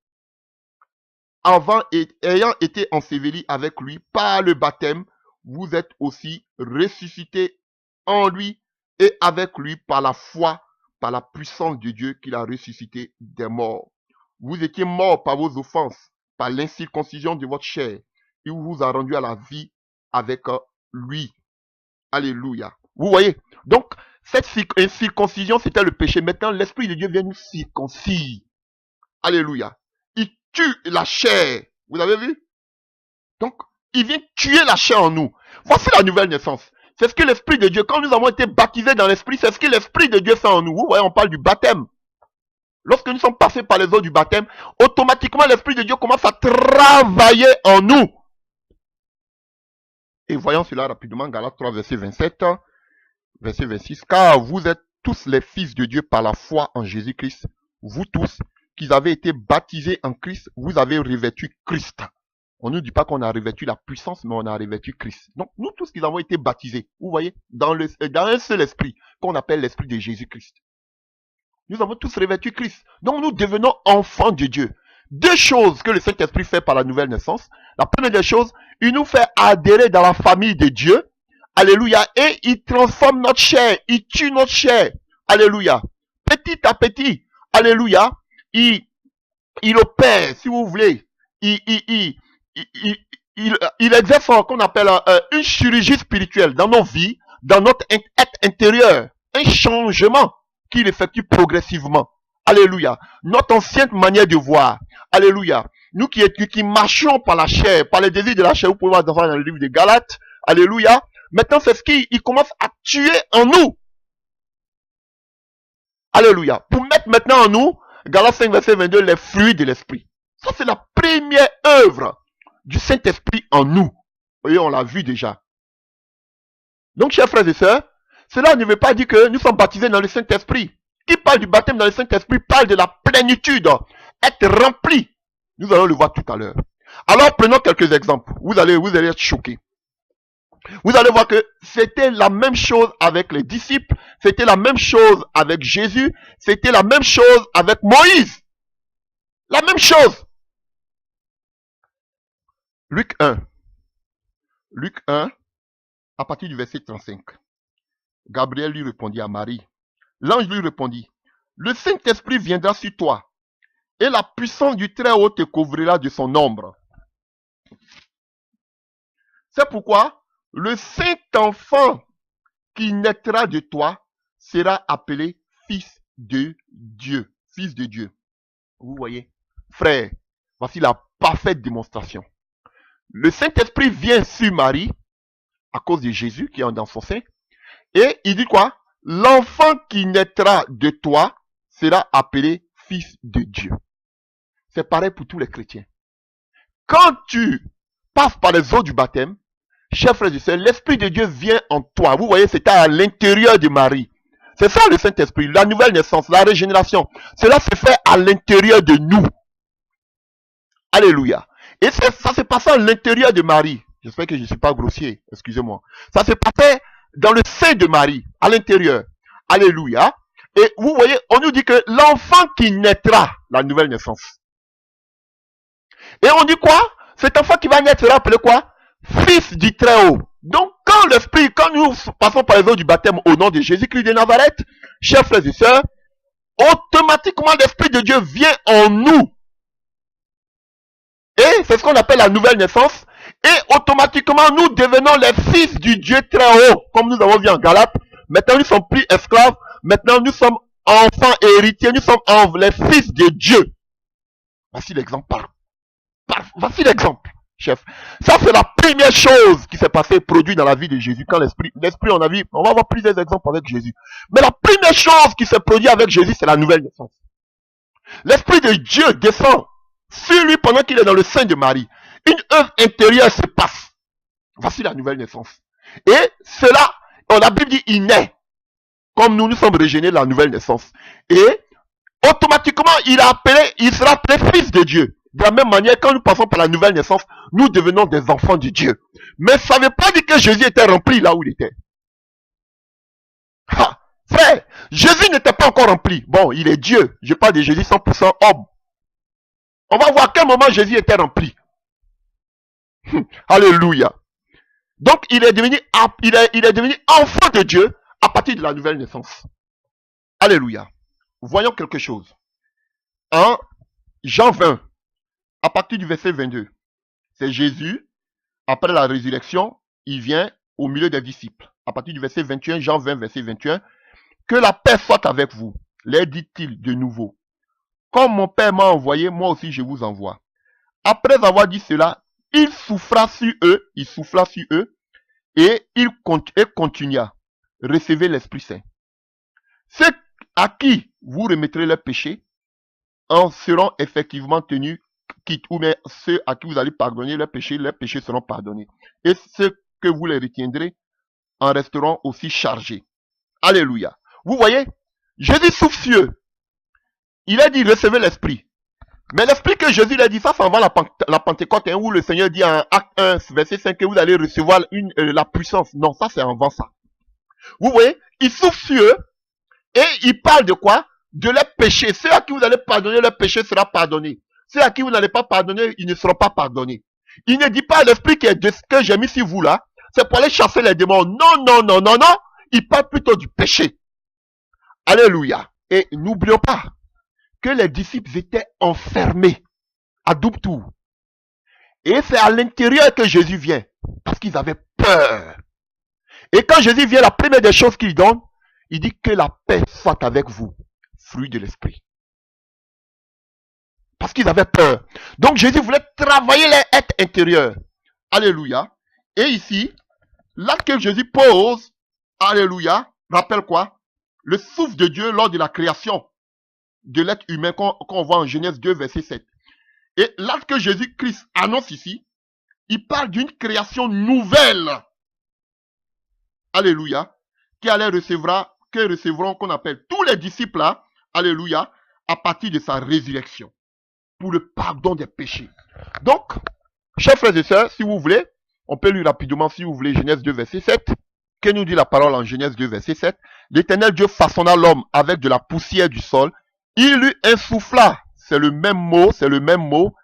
ayant été ensevelis avec lui par le baptême, vous êtes aussi ressuscités en lui et avec lui par la foi, par la puissance de Dieu qu'il a ressuscité des morts. Vous étiez morts par vos offenses, par l'incirconcision de votre chair. Il vous a rendu à la vie avec lui. Alléluia. Vous voyez? Donc, cette circoncision, c'était le péché. Maintenant, l'Esprit de Dieu vient nous circoncire. Alléluia. Il tue la chair. Vous avez vu? Donc, il vient tuer la chair en nous. Voici la nouvelle naissance. C'est ce que l'Esprit de Dieu, quand nous avons été baptisés dans l'Esprit, c'est ce que l'Esprit de Dieu fait en nous. Vous voyez, on parle du baptême. Lorsque nous sommes passés par les eaux du baptême, automatiquement l'Esprit de Dieu commence à travailler en nous. Et voyons cela rapidement, Galates 3, verset 27, verset 26. Car vous êtes tous les fils de Dieu par la foi en Jésus-Christ. Vous tous, qui avez été baptisés en Christ, vous avez revêtu Christ. On ne dit pas qu'on a revêtu la puissance, mais on a revêtu Christ. Donc, nous tous qui avons été baptisés, vous voyez, dans un seul esprit, qu'on appelle l'esprit de Jésus-Christ. Nous avons tous revêtu Christ. Donc, nous devenons enfants de Dieu. Deux choses que le Saint-Esprit fait par la nouvelle naissance. La première des choses, il nous fait adhérer dans la famille de Dieu. Alléluia. Et il transforme notre chair. Il tue notre chair. Alléluia. Petit à petit. Alléluia. Il opère, si vous voulez. Il exerce ce qu'on appelle une chirurgie spirituelle dans nos vies, dans notre être intérieur. Un changement qu'il effectue progressivement. Alléluia. Notre ancienne manière de voir. Alléluia. Nous qui marchons par la chair, par les désirs de la chair, vous pouvez voir dans le livre de Galates. Alléluia. Maintenant, c'est ce qu'il commence à tuer en nous. Alléluia. Pour mettre maintenant en nous, Galates 5, verset 22, les fruits de l'esprit. Ça, c'est la première œuvre du Saint-Esprit en nous. Vous voyez, on l'a vu déjà. Donc, chers frères et sœurs, cela ne veut pas dire que nous sommes baptisés dans le Saint-Esprit. Qui parle du baptême dans le Saint-Esprit parle de la plénitude, être rempli. Nous allons le voir tout à l'heure. Alors, prenons quelques exemples. Vous allez être choqués. Vous allez voir que c'était la même chose avec les disciples, c'était la même chose avec Jésus, c'était la même chose avec Moïse. La même chose. Luc 1. Luc 1, à partir du verset 35. Gabriel lui répondit à Marie. L'ange lui répondit, le Saint-Esprit viendra sur toi, et la puissance du Très-Haut te couvrira de son ombre. C'est pourquoi le Saint-Enfant qui naîtra de toi sera appelé Fils de Dieu. Fils de Dieu. Vous voyez, frère, voici la parfaite démonstration. Le Saint-Esprit vient sur Marie, à cause de Jésus qui est dans son sein, et il dit quoi? L'enfant qui naîtra de toi sera appelé Fils de Dieu. C'est pareil pour tous les chrétiens. Quand tu passes par les eaux du baptême, chers frères et sœurs, l'Esprit de Dieu vient en toi. Vous voyez, c'était à l'intérieur de Marie. C'est ça le Saint-Esprit, la nouvelle naissance, la régénération. Cela se fait à l'intérieur de nous. Alléluia. Et ça s'est passé à l'intérieur de Marie. J'espère que je ne suis pas grossier, excusez-moi. Ça s'est passé dans le sein de Marie, à l'intérieur. Alléluia. Et vous voyez, on nous dit que l'enfant qui naîtra, la nouvelle naissance. Et on dit quoi? Cet enfant qui va naître sera appelé quoi? Fils du Très-Haut. Donc, quand nous passons par les eaux du baptême au nom de Jésus-Christ de Nazareth, chers frères et sœurs, automatiquement l'Esprit de Dieu vient en nous. Et c'est ce qu'on appelle la nouvelle naissance. Et automatiquement, nous devenons les fils du Dieu très haut. Comme nous avons vu en Galates. Maintenant, nous ne sommes plus esclaves. Maintenant, nous sommes enfants et héritiers. Nous sommes les fils de Dieu. Voici l'exemple. Voici l'exemple, chef. Ça, c'est la première chose qui s'est passée, produite dans la vie de Jésus. Quand l'esprit, on va avoir plusieurs exemples avec Jésus. Mais la première chose qui s'est produite avec Jésus, c'est la nouvelle naissance. L'Esprit de Dieu descend sur lui pendant qu'il est dans le sein de Marie. Une œuvre intérieure se passe. Voici la nouvelle naissance. Et cela, la Bible dit, il naît. Comme nous sommes régénérés de la nouvelle naissance. Et automatiquement, il sera appelé fils de Dieu. De la même manière, quand nous passons par la nouvelle naissance, nous devenons des enfants de Dieu. Mais ça ne veut pas dire que Jésus était rempli là où il était. Ha, frère, Jésus n'était pas encore rempli. Bon, il est Dieu. Je parle de Jésus 100% homme. On va voir à quel moment Jésus était rempli. Alléluia. Donc, il est devenu enfant de Dieu à partir de la nouvelle naissance. Alléluia. Voyons quelque chose. En Jean 20, à partir du verset 22, c'est Jésus, après la résurrection, il vient au milieu des disciples. À partir du verset 21, Jean 20, verset 21, que la paix soit avec vous, leur dit-il de nouveau. Comme mon Père m'a envoyé, moi aussi je vous envoie. Après avoir dit cela, il souffla sur eux, et il continua. Recevez l'Esprit Saint. Ceux à qui vous remettrez leurs péchés en seront effectivement tenus quitte, ou bien ceux à qui vous allez pardonner leurs péchés seront pardonnés. Et ceux que vous les retiendrez en resteront aussi chargés. Alléluia. Vous voyez, Jésus souffle sur eux. Il a dit, recevez l'Esprit. Mais l'Esprit que Jésus a dit, ça va la Pentecôte, où le Seigneur dit en Acte 1, verset 5, que vous allez recevoir la puissance. Non, ça c'est avant ça. Vous voyez, il souffle sur eux, et il parle de quoi? De leurs péchés. Ceux à qui vous allez pardonner, leurs péchés seront pardonnés. Ceux à qui vous n'allez pas pardonner, ils ne seront pas pardonnés. Il ne dit pas l'Esprit que j'ai mis sur vous là, c'est pour aller chasser les démons. Non, non, non, non, non. Il parle plutôt du péché. Alléluia. Et n'oublions pas que les disciples étaient enfermés à double tour. Et c'est à l'intérieur que Jésus vient. Parce qu'ils avaient peur. Et quand Jésus vient, la première des choses qu'il donne, il dit que la paix soit avec vous. Fruit de l'esprit. Parce qu'ils avaient peur. Donc Jésus voulait travailler les êtres intérieurs. Alléluia. Et ici, L'acte que Jésus pose, alléluia, rappelle quoi? Le souffle de Dieu lors de la création de l'être humain qu'on voit en Genèse 2, verset 7. Et l'acte que Jésus-Christ annonce ici, il parle d'une création nouvelle. Alléluia. Que recevront, qu'on appelle tous les disciples là, alléluia, à partir de sa résurrection, pour le pardon des péchés. Donc, chers frères et sœurs, si vous voulez, on peut lire rapidement, si vous voulez, Genèse 2, verset 7. Que nous dit la parole en Genèse 2, verset 7? L'Éternel Dieu façonna l'homme avec de la poussière du sol. Il lui insouffla. C'est le même mot.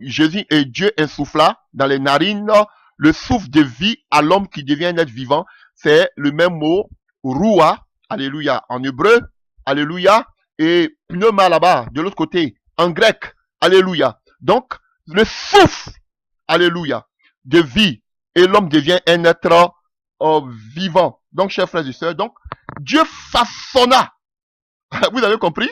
Jésus et Dieu insouffla dans les narines le souffle de vie à l'homme qui devient un être vivant. C'est le même mot, roua, alléluia, en hébreu, alléluia, et pneuma là-bas, de l'autre côté, en grec, alléluia. Donc, le souffle, alléluia, de vie, et l'homme devient un être vivant. Donc, chers frères et sœurs, donc, Dieu façonna. Vous avez compris?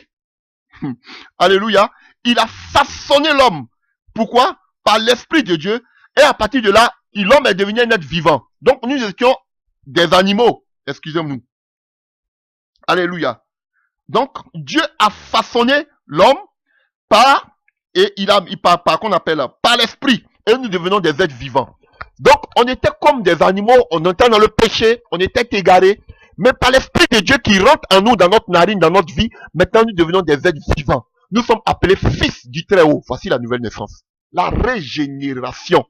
Alléluia. Il a façonné l'homme. Pourquoi? Par l'Esprit de Dieu. Et à partir de là, l'homme est devenu un être vivant. Donc, nous étions des animaux. Excusez-nous. Alléluia. Donc, Dieu a façonné l'homme par qu'on appelle par l'Esprit. Et nous devenons des êtres vivants. Donc, on était comme des animaux, on était dans le péché, on était égarés. Mais par l'Esprit de Dieu qui rentre en nous, dans notre narine, dans notre vie, maintenant nous devenons des êtres vivants. Nous sommes appelés fils du Très-Haut. Voici la nouvelle naissance. La régénération.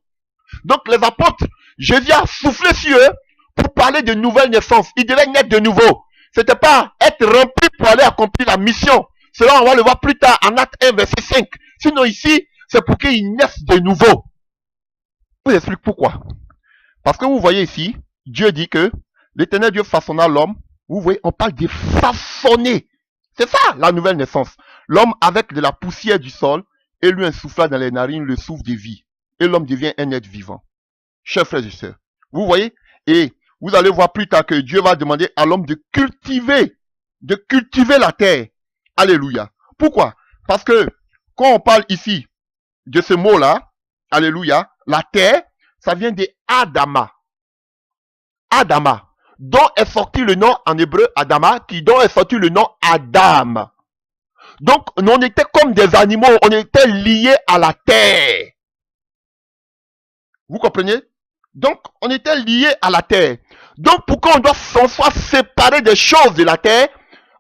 Donc les apôtres, Jésus a soufflé sur eux pour parler de nouvelle naissance. Ils devaient naître de nouveau. C'était pas être rempli pour aller accomplir la mission. Cela, on va le voir plus tard en Acte 1, verset 5. Sinon ici, c'est pour qu'ils naissent de nouveau. Je vous explique pourquoi. Parce que vous voyez ici, Dieu dit que l'Éternel Dieu façonna l'homme. Vous voyez, on parle de façonner. C'est ça, la nouvelle naissance. L'homme avec de la poussière du sol et lui insouffla dans les narines le souffle de vie. Et l'homme devient un être vivant. Chers frères et sœurs, vous voyez? Et vous allez voir plus tard que Dieu va demander à l'homme de cultiver la terre. Alléluia. Pourquoi? Parce que quand on parle ici de ce mot-là, alléluia, la terre, ça vient de Adama. Adama, dont est sorti le nom en hébreu Adama, dont est sorti le nom Adam. Donc, on était comme des animaux, on était liés à la terre. Vous comprenez? Donc, on était liés à la terre. Donc, pour qu'on soit séparé des choses de la terre,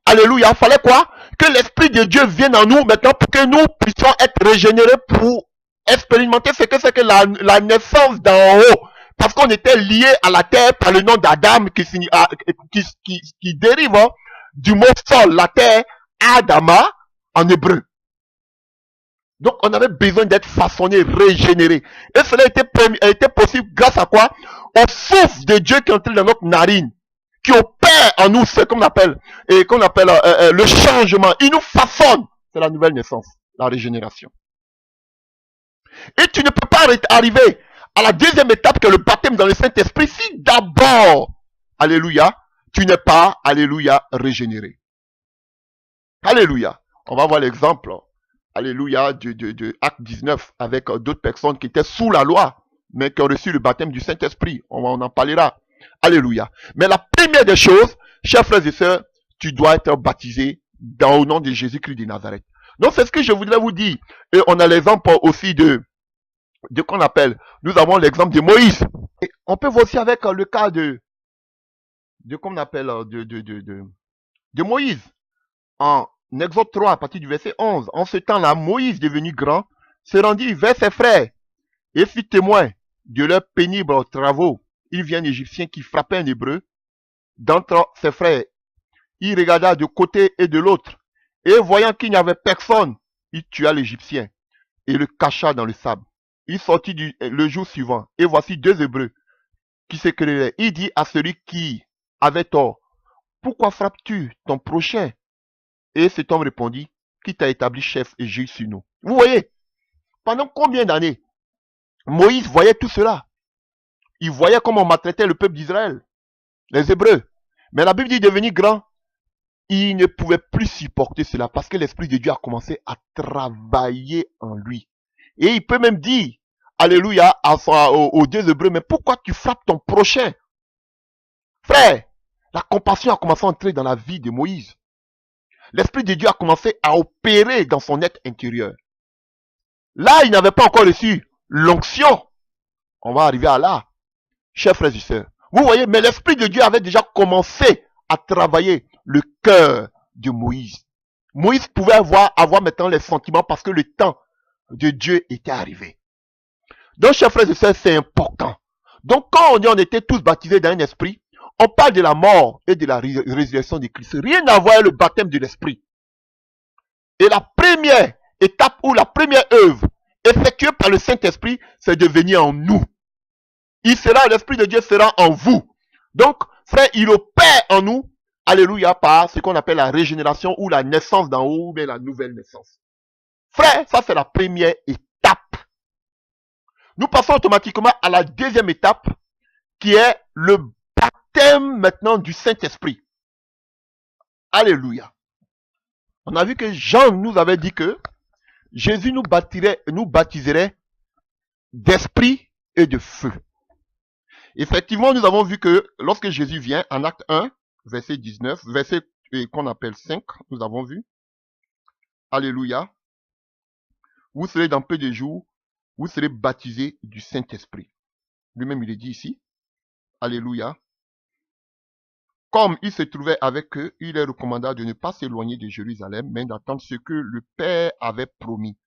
alléluia, il fallait quoi? Que l'Esprit de Dieu vienne en nous maintenant pour que nous puissions être régénérés pour expérimenter ce que c'est que la naissance d'en haut. Parce qu'on était liés à la terre par le nom d'Adam qui dérive du mot sol, la terre, Adama, en hébreu. Donc, on avait besoin d'être façonné, régénéré. Et cela a été possible grâce à quoi? Au souffle de Dieu qui est entré dans notre narine, qui opère en nous ce qu'on appelle le changement. Il nous façonne. C'est la nouvelle naissance, la régénération. Et tu ne peux pas arriver à la deuxième étape que le baptême dans le Saint-Esprit si d'abord, alléluia, tu n'es pas, alléluia, régénéré. Alléluia. On va voir l'exemple, alléluia, de Acte 19 avec d'autres personnes qui étaient sous la loi, mais qui ont reçu le baptême du Saint-Esprit. On en parlera. Alléluia. Mais la première des choses, chers frères et sœurs, tu dois être baptisé au nom de Jésus-Christ de Nazareth. Donc c'est ce que je voudrais vous dire. Et on a l'exemple aussi de qu'on appelle, nous avons l'exemple de Moïse. Et on peut voir aussi avec le cas de qu'on appelle, de Moïse. En Exode 3, à partir du verset 11. En ce temps-là, Moïse, devenu grand, se rendit vers ses frères et fit témoin de leurs pénibles travaux. Il vit un Égyptien qui frappait un Hébreu d'entre ses frères. Il regarda de côté et de l'autre, et voyant qu'il n'y avait personne, il tua l'Égyptien et le cacha dans le sable. Il sortit le jour suivant, et voici deux Hébreux qui se querellaient. Il dit à celui qui avait tort, pourquoi frappes-tu ton prochain? Et cet homme répondit, qui t'a établi chef et juge sur nous? Vous voyez, pendant combien d'années Moïse voyait tout cela? Il voyait comment on maltraitait le peuple d'Israël, les Hébreux. Mais la Bible dit devenir grand, il ne pouvait plus supporter cela parce que l'Esprit de Dieu a commencé à travailler en lui. Et il peut même dire, alléluia, aux deux Hébreux, mais pourquoi tu frappes ton prochain? Frère, la compassion a commencé à entrer dans la vie de Moïse. L'Esprit de Dieu a commencé à opérer dans son être intérieur. Là, il n'avait pas encore reçu l'onction. On va arriver à là, chers frères et sœurs. Vous voyez, mais l'Esprit de Dieu avait déjà commencé à travailler le cœur de Moïse. Moïse pouvait avoir maintenant les sentiments parce que le temps de Dieu était arrivé. Donc, chers frères et sœurs, c'est important. Donc, quand on dit on était tous baptisés dans un esprit, on parle de la mort et de la résurrection de Christ. Rien à voir avec le baptême de l'esprit. Et la première étape ou la première œuvre effectuée par le Saint-Esprit, c'est de venir en nous. L'Esprit de Dieu sera en vous. Donc, frère, il opère en nous, alléluia, par ce qu'on appelle la régénération ou la naissance d'en haut, mais la nouvelle naissance. Frère, ça c'est la première étape. Nous passons automatiquement à la deuxième étape, qui est le baptême maintenant du Saint-Esprit. Alléluia. On a vu que Jean nous avait dit que Jésus nous baptiserait d'esprit et de feu. Effectivement, nous avons vu que lorsque Jésus vient, en acte 1, verset 19, verset qu'on appelle 5, nous avons vu. Alléluia. Vous serez dans peu de jours, vous serez baptisés du Saint-Esprit. Lui-même, il est dit ici. Alléluia. Comme il se trouvait avec eux, il leur recommanda de ne pas s'éloigner de Jérusalem, mais d'attendre ce que le Père avait promis.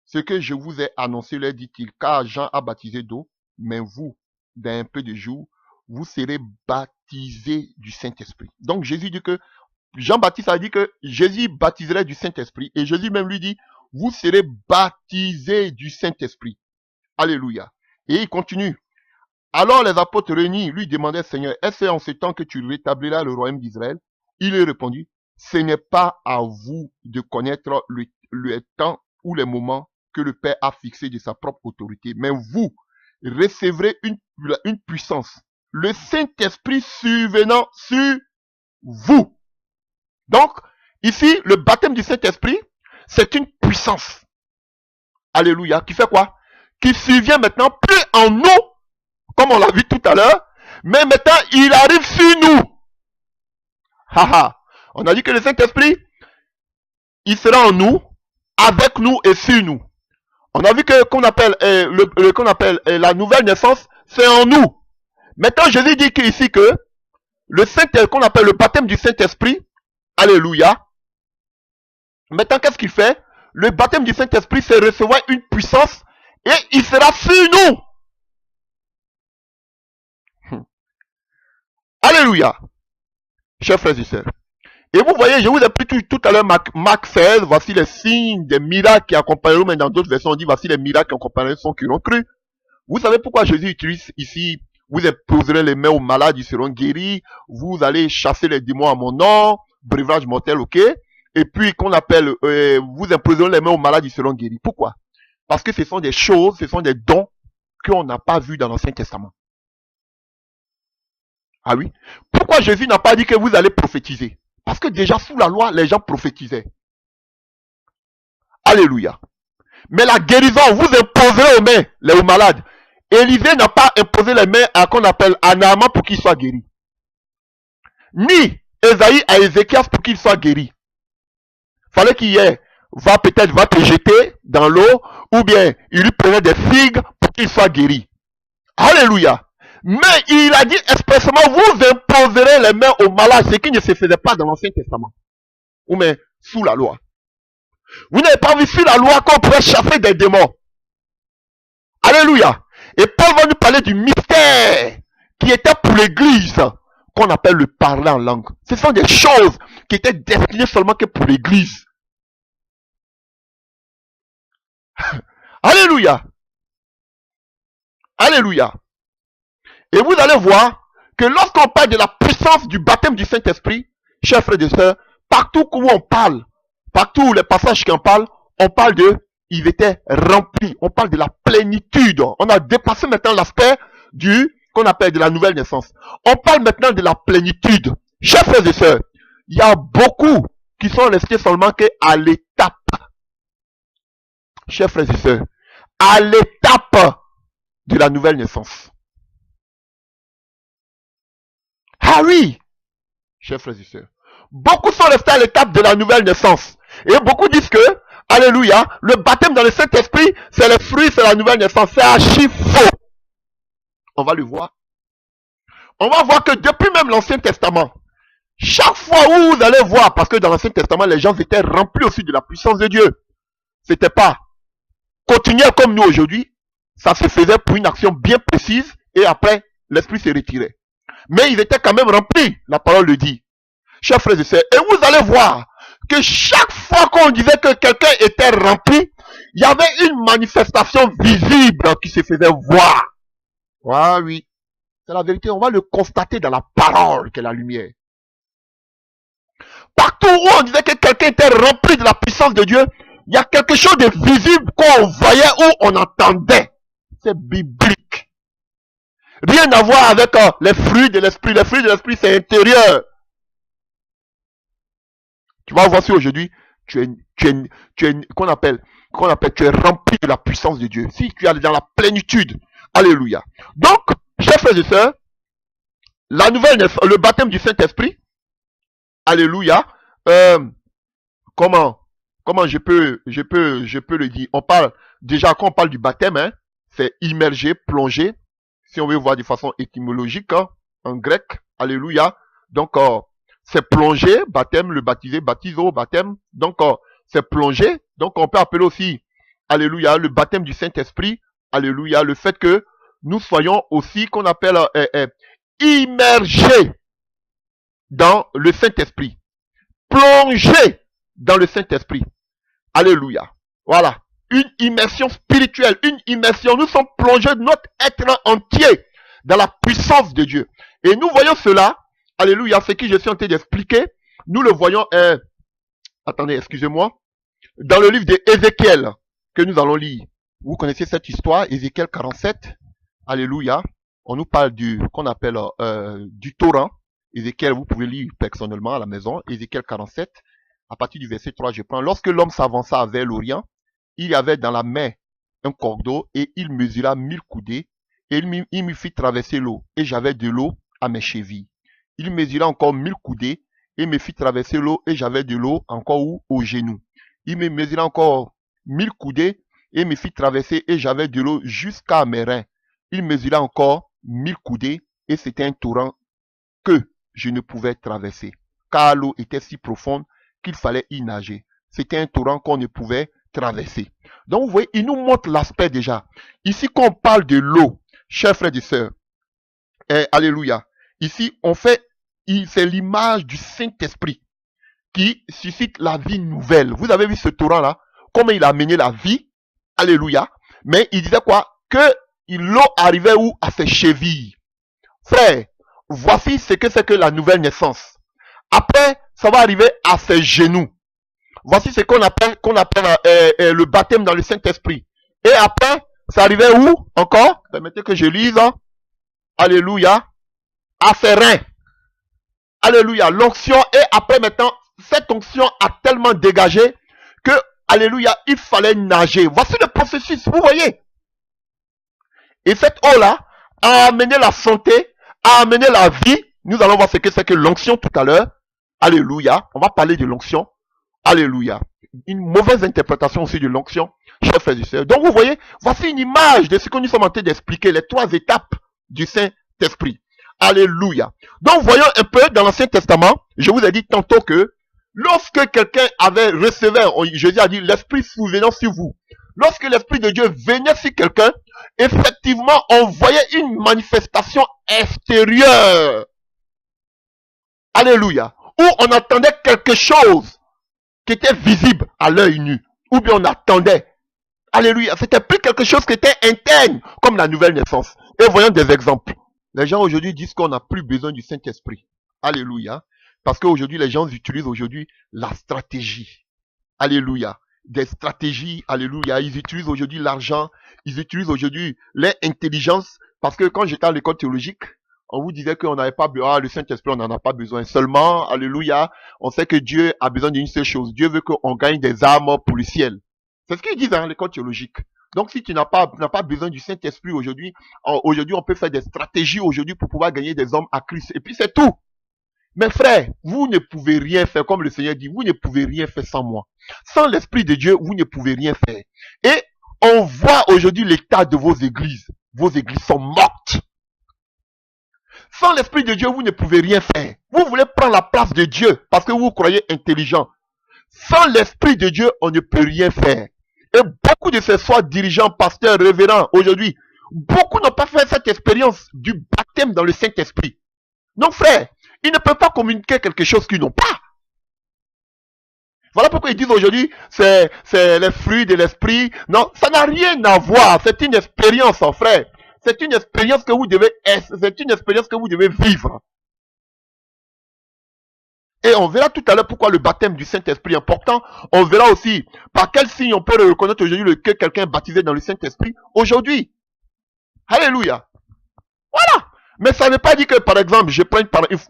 Ce que je vous ai annoncé, leur dit-il, car Jean a baptisé d'eau, mais vous, dans un peu de jours, vous serez baptisés du Saint-Esprit. Donc Jésus dit que, Jean-Baptiste a dit que Jésus baptiserait du Saint-Esprit, et Jésus même lui dit, vous serez baptisés du Saint-Esprit. Alléluia. Et il continue. Alors les apôtres réunis lui demandaient, Seigneur, est-ce en ce temps que tu rétabliras le royaume d'Israël? Il leur répondit, ce n'est pas à vous de connaître le temps ou les moments que le Père a fixé de sa propre autorité, mais vous recevrez une puissance, le Saint-Esprit survenant sur vous. Donc, ici, le baptême du Saint-Esprit, c'est une puissance. Alléluia. Qui fait quoi? Qui survient maintenant plus en nous, comme on l'a vu tout à l'heure, mais maintenant, il arrive sur nous. Haha. On a dit que le Saint-Esprit, il sera en nous, avec nous et sur nous. On a vu que qu'on appelle la nouvelle naissance, c'est en nous. Maintenant, Jésus dit ici que qu'on appelle le baptême du Saint-Esprit, alléluia. Maintenant, qu'est-ce qu'il fait? Le baptême du Saint-Esprit, c'est recevoir une puissance et il sera sur nous. Alléluia. Chers frères et sœurs. Et vous voyez, je vous ai pris tout à l'heure Marc 16, voici les signes des miracles qui accompagneront, mais dans d'autres versions on dit voici les miracles qui accompagneront ceux qui l'ont cru. Vous savez pourquoi Jésus utilise ici, vous imposerez les mains aux malades, ils seront guéris, vous allez chasser les démons à mon nom, breuvage mortel, ok? Et puis qu'on appelle, vous imposerez les mains aux malades, ils seront guéris. Pourquoi? Parce que ce sont des choses, ce sont des dons qu'on n'a pas vus dans l'Ancien Testament. Ah oui? Pourquoi Jésus n'a pas dit que vous allez prophétiser? Parce que déjà sous la loi, les gens prophétisaient. Alléluia. Mais la guérison, vous imposerez aux mains, aux malades. Élisée n'a pas imposé les mains à qu'on appelle à Naaman pour qu'il soit guéri. Ni Esaïe à Ézéchias pour qu'il soit guéri. Fallait qu'il y ait, va te jeter dans l'eau, ou bien il lui prenait des figues pour qu'il soit guéri. Alléluia. Mais il a dit expressément, vous imposerez les mains aux malades, ce qui ne se faisait pas dans l'Ancien Testament. Ou mais sous la loi. Vous n'avez pas vu sous la loi qu'on pourrait chasser des démons. Alléluia. Et Paul va nous parler du mystère qui était pour l'église, qu'on appelle le parler en langue. Ce sont des choses qui étaient destinées seulement que pour l'église. Alléluia. Alléluia. Et vous allez voir que lorsqu'on parle de la puissance du baptême du Saint-Esprit, chers frères et sœurs, partout où on parle, partout où les passages qui en parlent, on parle de, ils étaient remplis, on parle de la plénitude. On a dépassé maintenant l'aspect qu'on appelle de la nouvelle naissance. On parle maintenant de la plénitude. Chers frères et sœurs, il y a beaucoup qui sont restés seulement qu'à l'étape. Chers frères et sœurs, à l'étape de la nouvelle naissance. Ah oui, chers frères et sœurs. Beaucoup sont restés à l'étape de la nouvelle naissance. Et beaucoup disent que, alléluia, le baptême dans le Saint-Esprit, c'est le fruit, c'est la nouvelle naissance. C'est archi faux. On va le voir. On va voir que depuis même l'Ancien Testament, chaque fois où vous allez voir, parce que dans l'Ancien Testament, les gens étaient remplis aussi de la puissance de Dieu. C'était pas continuer comme nous aujourd'hui. Ça se faisait pour une action bien précise et après, l'Esprit se retirait. Mais ils étaient quand même remplis, la parole le dit. Chers frères et sœurs, et vous allez voir que chaque fois qu'on disait que quelqu'un était rempli, il y avait une manifestation visible qui se faisait voir. Ah oui, c'est la vérité, on va le constater dans la parole qu'est la lumière. Partout où on disait que quelqu'un était rempli de la puissance de Dieu, il y a quelque chose de visible qu'on voyait ou on entendait. C'est biblique. Rien à voir avec les fruits de l'esprit. Les fruits de l'esprit, c'est intérieur. Tu vas voir si aujourd'hui, tu es rempli de la puissance de Dieu. Si tu es dans la plénitude. Alléluia. Donc, chers frères et sœurs, le baptême du Saint-Esprit, alléluia, comment je peux le dire? On parle, déjà, quand on parle du baptême, hein, c'est immerger, plonger, si on veut voir de façon étymologique, hein, en grec, alléluia. Donc, c'est plonger, baptême, le baptisé, baptiso, baptême. Donc, c'est plonger. Donc, on peut appeler aussi, alléluia, le baptême du Saint-Esprit, alléluia, le fait que nous soyons aussi, qu'on appelle, immergés dans le Saint-Esprit. Plongés dans le Saint-Esprit. Alléluia. Voilà. Une immersion spirituelle, une immersion. Nous sommes plongés de notre être entier dans la puissance de Dieu. Et nous voyons cela, alléluia, ce que je suis en train d'expliquer. Nous le voyons, attendez, excusez-moi, dans le livre d'Ézéchiel que nous allons lire. Vous connaissez cette histoire, Ézéchiel 47, alléluia. On nous parle qu'on appelle du Torah. Ézéchiel, vous pouvez lire personnellement à la maison, Ézéchiel 47, à partir du verset 3, je prends. Lorsque l'homme s'avança vers l'Orient, il y avait dans la main un cordeau et il mesura 1000 coudées et il me fit traverser l'eau et j'avais de l'eau à mes chevilles. Il mesura encore 1000 coudées et me fit traverser l'eau et j'avais de l'eau encore aux genoux. Il me mesura encore 1000 coudées et me fit traverser et j'avais de l'eau jusqu'à mes reins. Il mesura encore 1000 coudées et c'était un torrent que je ne pouvais traverser, car l'eau était si profonde qu'il fallait y nager. C'était un torrent qu'on ne pouvait traverser. Donc vous voyez, il nous montre l'aspect déjà. Ici, quand on parle de l'eau, chers frères et sœurs, alléluia, ici, c'est l'image du Saint-Esprit qui suscite la vie nouvelle. Vous avez vu ce torrent-là, comment il a amené la vie, alléluia, mais il disait quoi? Que l'eau arrivait où? À ses chevilles. Frère, voici ce que c'est que la nouvelle naissance. Après, ça va arriver à ses genoux. Voici ce qu'on appelle le baptême dans le Saint-Esprit. Et après, ça arrivait où encore? Permettez que je lise. Alléluia. À ses reins. Alléluia. L'onction. Et après maintenant, cette onction a tellement dégagé que, alléluia, il fallait nager. Voici le processus, vous voyez. Et cette eau-là a amené la santé, a amené la vie. Nous allons voir ce que c'est que l'onction tout à l'heure. Alléluia. On va parler de l'onction. Alléluia. Une mauvaise interprétation aussi de l'onction, chers frères et sœurs. Donc vous voyez, voici une image de ce que nous sommes en train d'expliquer, les 3 étapes du Saint-Esprit. Alléluia. Donc voyons un peu dans l'Ancien Testament, je vous ai dit tantôt que lorsque quelqu'un recevait, Jésus a dit, l'Esprit souvenant sur vous. Lorsque l'Esprit de Dieu venait sur quelqu'un, effectivement, on voyait une manifestation extérieure. Alléluia. Où on entendait quelque chose qui était visible à l'œil nu. Ou bien on attendait. Alléluia. C'était plus quelque chose qui était interne, comme la nouvelle naissance. Et voyons des exemples. Les gens aujourd'hui disent qu'on n'a plus besoin du Saint-Esprit. Alléluia. Parce qu'aujourd'hui, les gens utilisent aujourd'hui la stratégie. Alléluia. Des stratégies. Alléluia. Ils utilisent aujourd'hui l'argent. Ils utilisent aujourd'hui l'intelligence. Parce que quand j'étais à l'école théologique, on vous disait qu'on n'avait pas besoin, le Saint-Esprit, on n'en a pas besoin. Seulement, alléluia, on sait que Dieu a besoin d'une seule chose. Dieu veut qu'on gagne des âmes pour le ciel. C'est ce qu'ils disent dans l'école théologique. Donc, si tu n'as pas besoin du Saint-Esprit aujourd'hui, on peut faire des stratégies aujourd'hui pour pouvoir gagner des hommes à Christ. Et puis, c'est tout. Mes frères, vous ne pouvez rien faire, comme le Seigneur dit, vous ne pouvez rien faire sans moi. Sans l'Esprit de Dieu, vous ne pouvez rien faire. Et on voit aujourd'hui l'état de vos églises. Vos églises sont mortes. Sans l'Esprit de Dieu, vous ne pouvez rien faire. Vous voulez prendre la place de Dieu parce que vous vous croyez intelligent. Sans l'Esprit de Dieu, on ne peut rien faire. Et beaucoup de ces soins dirigeants, pasteurs, révérends, aujourd'hui, beaucoup n'ont pas fait cette expérience du baptême dans le Saint-Esprit. Donc frère, ils ne peuvent pas communiquer quelque chose qu'ils n'ont pas. Voilà pourquoi ils disent aujourd'hui, c'est les fruits de l'esprit. Non, ça n'a rien à voir. C'est une expérience, frère. C'est une expérience que vous devez vivre. Et on verra tout à l'heure pourquoi le baptême du Saint-Esprit est important. On verra aussi par quel signe on peut reconnaître aujourd'hui que quelqu'un est baptisé dans le Saint-Esprit aujourd'hui. Alléluia. Voilà. Mais ça ne veut pas dire que, par exemple,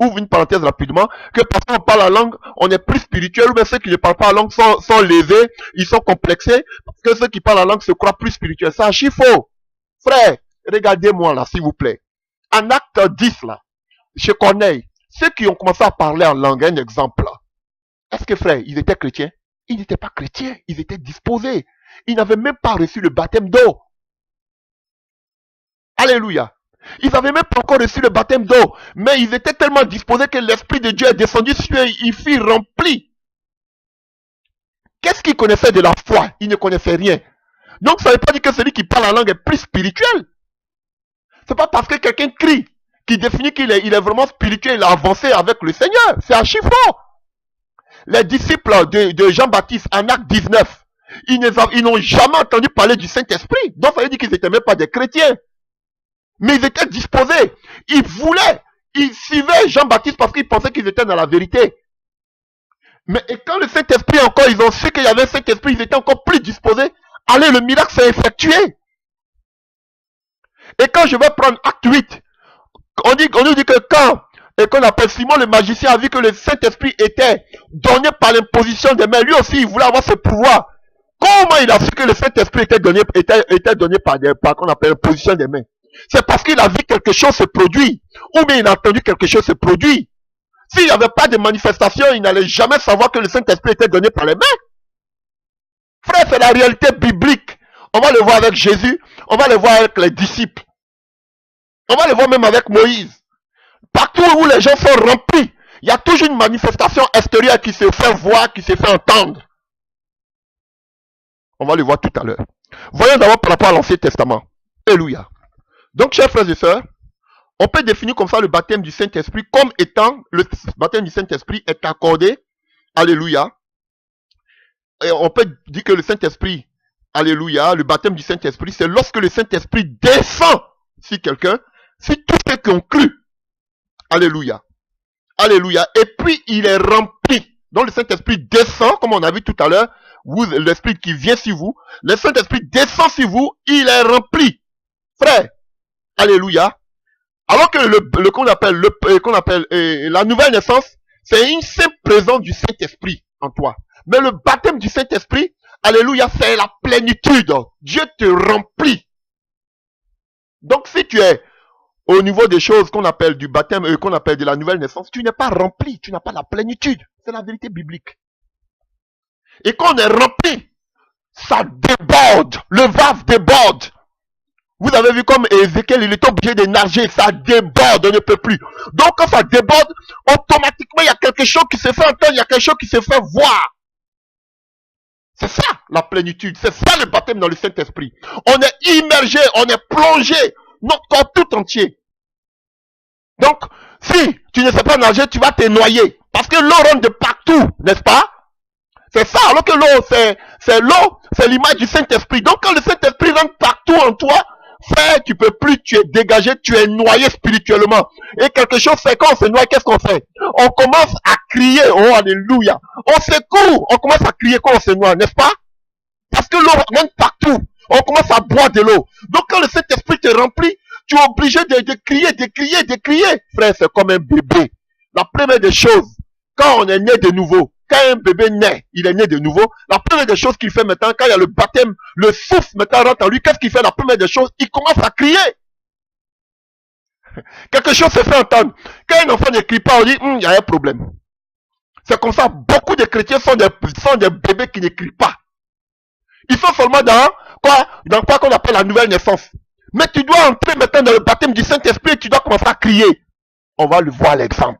ouvre une parenthèse rapidement, que parce qu'on parle la langue, on est plus spirituel, ou bien ceux qui ne parlent pas la langue sont lésés, ils sont complexés, parce que ceux qui parlent la langue se croient plus spirituels. C'est archi faux. Frère, regardez-moi là, s'il vous plaît. En acte 10 là, chez Corneille, ceux qui ont commencé à parler en langue, un exemple là, est-ce que frère, ils étaient chrétiens? Ils n'étaient pas chrétiens, ils étaient disposés. Ils n'avaient même pas reçu le baptême d'eau. Alléluia. Ils n'avaient même pas encore reçu le baptême d'eau, mais ils étaient tellement disposés que l'Esprit de Dieu est descendu sur eux, ils furent remplis. Qu'est-ce qu'ils connaissaient de la foi? Ils ne connaissaient rien. Donc ça ne veut pas dire que celui qui parle la langue est plus spirituel. C'est pas parce que quelqu'un crie qui définit qu'il est vraiment spirituel, il a avancé avec le Seigneur. C'est archi faux. Les disciples de Jean-Baptiste en acte 19, ils n'ont jamais entendu parler du Saint-Esprit. Donc ça veut dire qu'ils n'étaient même pas des chrétiens. Mais ils étaient disposés. Ils voulaient. Ils suivaient Jean-Baptiste parce qu'ils pensaient qu'ils étaient dans la vérité. Mais et quand le Saint-Esprit encore, ils ont su qu'il y avait un Saint-Esprit, ils étaient encore plus disposés. Allez, le miracle s'est effectué. Et quand je vais prendre acte 8, on nous dit que quand, et qu'on appelle Simon le magicien a vu que le Saint-Esprit était donné par l'imposition des mains, lui aussi il voulait avoir ce pouvoir. Comment il a su que le Saint-Esprit était donné par qu'on appelle l'imposition des mains? C'est parce qu'il a vu quelque chose se produire, ou bien il a entendu quelque chose se produire. S'il n'y avait pas de manifestation, il n'allait jamais savoir que le Saint-Esprit était donné par les mains. Frère, c'est la réalité biblique. On va le voir avec Jésus, on va le voir avec les disciples. On va le voir même avec Moïse. Partout où les gens sont remplis, il y a toujours une manifestation extérieure qui se fait voir, qui se fait entendre. On va le voir tout à l'heure. Voyons d'abord par rapport à l'Ancien Testament. Alléluia. Donc, chers frères et sœurs, on peut définir comme ça le baptême du Saint-Esprit comme étant, le baptême du Saint-Esprit est accordé, alléluia. Et on peut dire que le Saint-Esprit, alléluia, le baptême du Saint-Esprit, c'est lorsque le Saint-Esprit descend sur quelqu'un, sur tous ceux qui ont cru. Alléluia. Alléluia. Et puis, il est rempli. Donc, le Saint-Esprit descend, comme on a vu tout à l'heure, l'Esprit qui vient sur vous, le Saint-Esprit descend sur vous, il est rempli. Frère, alléluia. Alors que qu'on appelle la nouvelle naissance, c'est une simple présence du Saint-Esprit en toi. Mais le baptême du Saint-Esprit, alléluia, c'est la plénitude. Dieu te remplit. Donc si tu es au niveau des choses qu'on appelle du baptême, qu'on appelle de la nouvelle naissance, tu n'es pas rempli, tu n'as pas la plénitude. C'est la vérité biblique. Et quand on est rempli, ça déborde, le vase déborde. Vous avez vu comme Ézéchiel, il est obligé de nager, ça déborde, on ne peut plus. Donc quand ça déborde, automatiquement il y a quelque chose qui se fait entendre, il y a quelque chose qui se fait voir. C'est ça la plénitude, c'est ça le baptême dans le Saint-Esprit. On est immergé, on est plongé, notre corps tout entier. Donc, si tu ne sais pas nager, tu vas te noyer. Parce que l'eau rentre de partout, n'est-ce pas? C'est ça, alors que l'eau, c'est l'eau, c'est l'image du Saint-Esprit. Donc quand le Saint-Esprit rentre partout en toi, frère, tu peux plus, tu es dégagé, tu es noyé spirituellement. Et quelque chose fait, quand on se noie, qu'est-ce qu'on fait? On commence à crier, oh alléluia. On secoue, on commence à crier quand on se noie, n'est-ce pas? Parce que l'eau rentre partout. On commence à boire de l'eau. Donc quand le Saint-Esprit te remplit, tu es obligé de crier, de crier, de crier. Frère, c'est comme un bébé. La première des choses, quand on est né de nouveau, quand un bébé naît, il est né de nouveau, la première des choses qu'il fait maintenant, quand il y a le baptême, le souffle maintenant rentre en lui, qu'est-ce qu'il fait? La première des choses, il commence à crier. Quelque chose se fait entendre. Quand un enfant ne crie pas, on dit, il y a un problème. C'est comme ça, beaucoup de chrétiens sont des bébés qui ne crient pas. Ils sont seulement dans quoi qu'on appelle la nouvelle naissance. Mais tu dois entrer maintenant dans le baptême du Saint-Esprit et tu dois commencer à crier. On va le voir l'exemple.